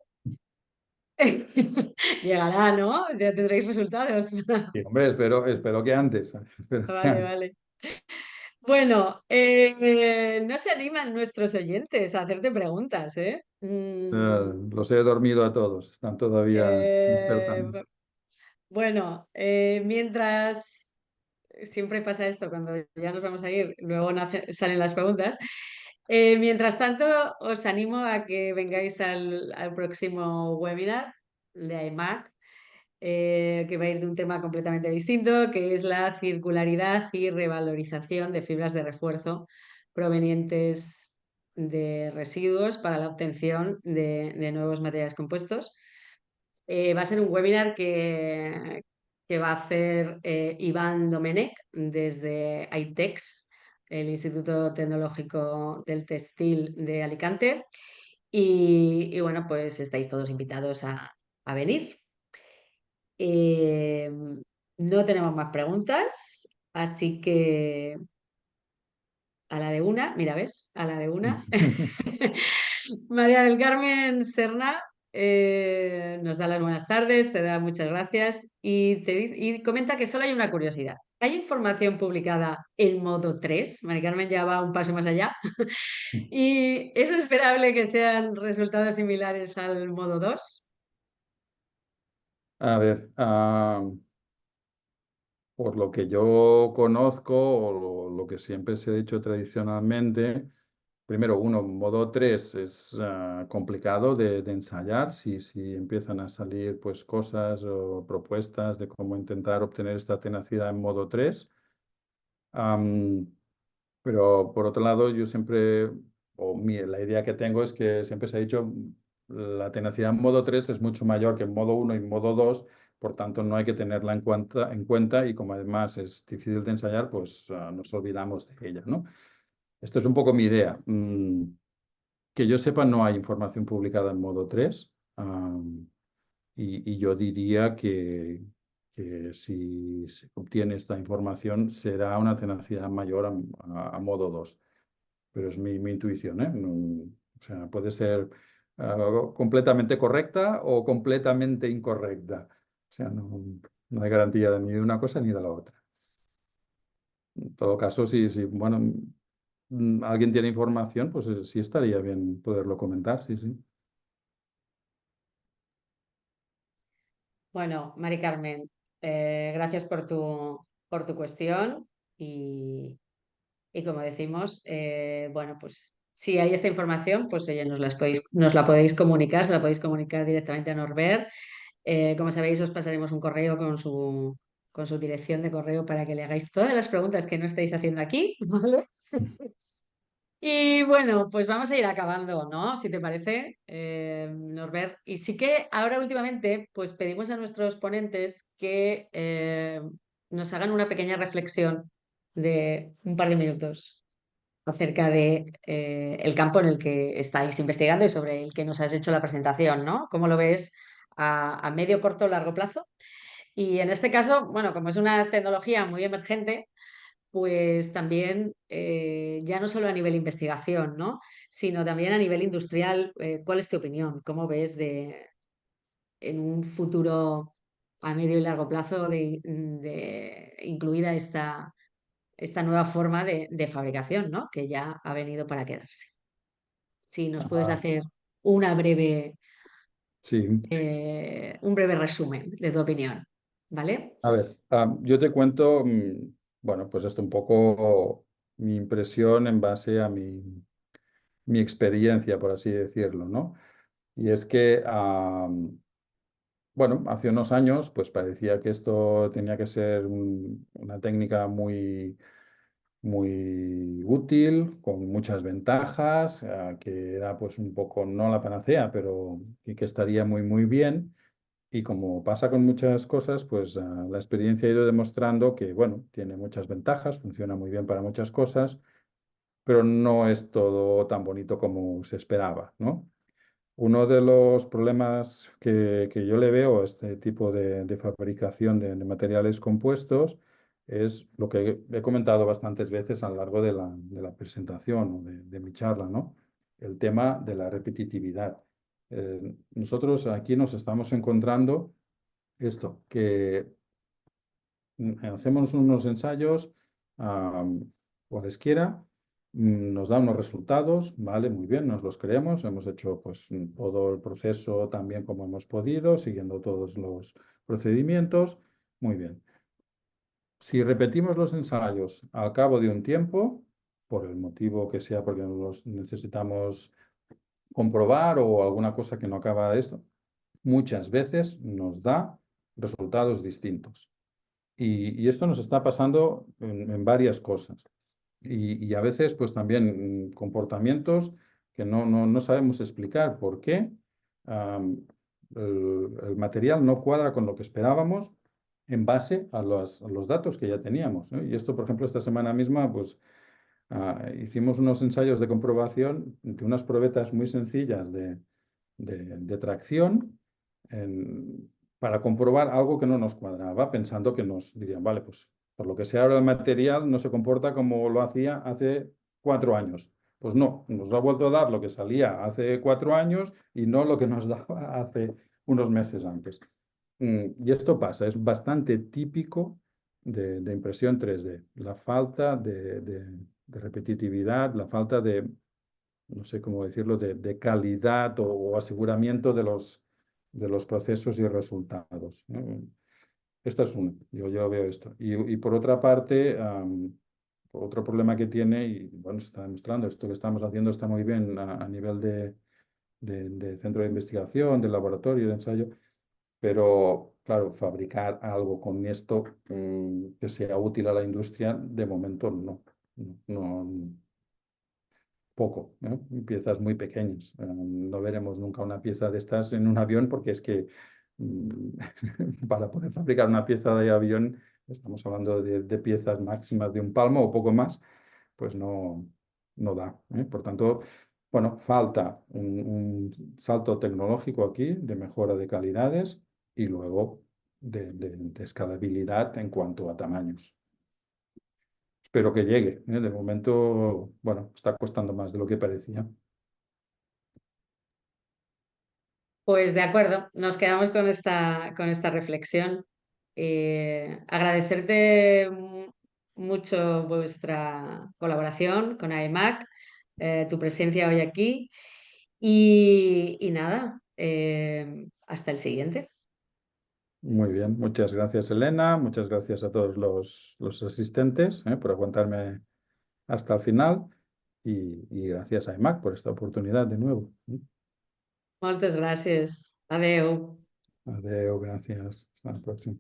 Llegará, ¿no? Ya tendréis resultados. Sí, hombre, espero que antes. Espero que Vale, antes. vale. Bueno, no se animan nuestros oyentes a hacerte preguntas, ¿eh? Los he dormido a todos, están todavía Eh, despertando. bueno, mientras siempre pasa esto, cuando ya nos vamos a ir, luego salen las preguntas. Mientras tanto, os animo a que vengáis al próximo webinar de iMac, que va a ir de un tema completamente distinto, que es la circularidad y revalorización de fibras de refuerzo provenientes de residuos para la obtención de nuevos materiales compuestos. Va a ser un webinar que va a hacer Iván Domenech desde ITEX, el Instituto Tecnológico del Textil de Alicante. Y bueno, pues estáis todos invitados a venir. Eh, no tenemos más preguntas, así que a la de una, mira, ¿ves? A la de una. María del Carmen Serna nos da las buenas tardes, te da muchas gracias y comenta que solo hay una curiosidad. ¿Hay información publicada en modo 3? María Carmen ya va un paso más allá. ¿Y es esperable que sean resultados similares al modo 2? A ver, por lo que yo conozco o lo que siempre se ha dicho tradicionalmente, primero, modo 3 es complicado de ensayar si empiezan a salir pues, cosas o propuestas de cómo intentar obtener esta tenacidad en modo 3. Pero por otro lado, yo siempre la idea que tengo es que siempre se ha dicho la tenacidad en modo 3 es mucho mayor que en modo 1 y modo 2, por tanto no hay que tenerla en cuenta y como además es difícil de ensayar, pues nos olvidamos de ella, ¿no? Esto es un poco mi idea. Que yo sepa, no hay información publicada en modo 3. Y yo diría que si se obtiene esta información será una tenacidad mayor a modo 2. Pero es mi intuición, ¿eh? O sea, puede ser completamente correcta o completamente incorrecta. O sea, no hay garantía ni de una cosa ni de la otra. En todo caso, si bueno, alguien tiene información, pues sí estaría bien poderlo comentar, sí, sí. Bueno, Mari Carmen, gracias por tu cuestión y como decimos, bueno, pues si hay esta información, pues oye, nos la podéis comunicar, se la podéis comunicar directamente a Norbert. Como sabéis, os pasaremos un correo con su dirección de correo para que le hagáis todas las preguntas que no estáis haciendo aquí, ¿vale? Y bueno, pues vamos a ir acabando, ¿no? Si te parece, Norbert. Y sí que ahora últimamente, pues pedimos a nuestros ponentes que nos hagan una pequeña reflexión de un par de minutos acerca de el campo en el que estáis investigando y sobre el que nos has hecho la presentación, ¿no? ¿Cómo lo ves a medio, corto, largo plazo? Y en este caso, bueno, como es una tecnología muy emergente, pues también ya no solo a nivel investigación, ¿no? Sino también a nivel industrial, ¿cuál es tu opinión? ¿Cómo ves en un futuro a medio y largo plazo de incluida esta nueva forma de fabricación, ¿no? Que ya ha venido para quedarse. Si nos puedes Ah, hacer sí. un breve resumen de tu opinión, ¿vale? A ver, yo te cuento, bueno, pues esto un poco mi impresión en base a mi experiencia, por así decirlo, ¿no? Y es que, bueno, hace unos años, pues parecía que esto tenía que ser una técnica muy útil, con muchas ventajas, que era pues un poco, no la panacea, pero que estaría muy bien. Y como pasa con muchas cosas, pues la experiencia ha ido demostrando que, bueno, tiene muchas ventajas, funciona muy bien para muchas cosas, pero no es todo tan bonito como se esperaba, ¿no? Uno de los problemas que yo le veo a este tipo de fabricación de materiales compuestos es lo que he comentado bastantes veces a lo largo de la presentación o de mi charla, ¿no? El tema de la repetitividad. Nosotros aquí nos estamos encontrando esto, que hacemos unos ensayos, cualesquiera, nos da unos resultados, vale, muy bien, nos los creemos, hemos hecho pues todo el proceso también como hemos podido, siguiendo todos los procedimientos, muy bien. Si repetimos los ensayos al cabo de un tiempo, por el motivo que sea, porque los necesitamos comprobar o alguna cosa que no acaba de esto, muchas veces nos da resultados distintos. Y esto nos está pasando en varias cosas. Y a veces, pues también comportamientos que no sabemos explicar por qué. am, el material no cuadra con lo que esperábamos en base a los datos que ya teníamos, ¿no? Y esto, por ejemplo, esta semana misma, pues hicimos unos ensayos de comprobación de unas probetas muy sencillas de tracción para comprobar algo que no nos cuadraba, pensando que nos dirían, vale, pues por lo que sea ahora el material no se comporta como lo hacía hace 4 años. Pues no, nos ha vuelto a dar lo que salía hace 4 años y no lo que nos daba hace unos meses antes. Y esto pasa, es bastante típico de impresión 3D. La falta de repetitividad, la falta de, no sé cómo decirlo, de calidad o aseguramiento de los procesos y resultados, ¿no? Esta es una, yo veo esto. Y por otra parte, otro problema que tiene, y bueno, se está demostrando, esto que estamos haciendo está muy bien a nivel de centro de investigación, de laboratorio, de ensayo, pero claro, fabricar algo con esto que sea útil a la industria, de momento no. No, poco, piezas muy pequeñas. No veremos nunca una pieza de estas en un avión porque es que para poder fabricar una pieza de avión estamos hablando de piezas máximas de un palmo o poco más, pues no da. Por tanto, bueno, falta un salto tecnológico aquí de mejora de calidades y luego de escalabilidad en cuanto a tamaños. Espero que llegue. De momento, bueno, está costando más de lo que parecía. Pues de acuerdo, nos quedamos con esta reflexión. Agradecerte mucho vuestra colaboración con AEMAC, tu presencia hoy aquí y nada, hasta el siguiente. Muy bien, muchas gracias Elena, muchas gracias a todos los asistentes por aguantarme hasta el final y gracias a IMAC por esta oportunidad de nuevo. Moltes gràcies. Adeu. Adeu, gracias. Hasta la próxima.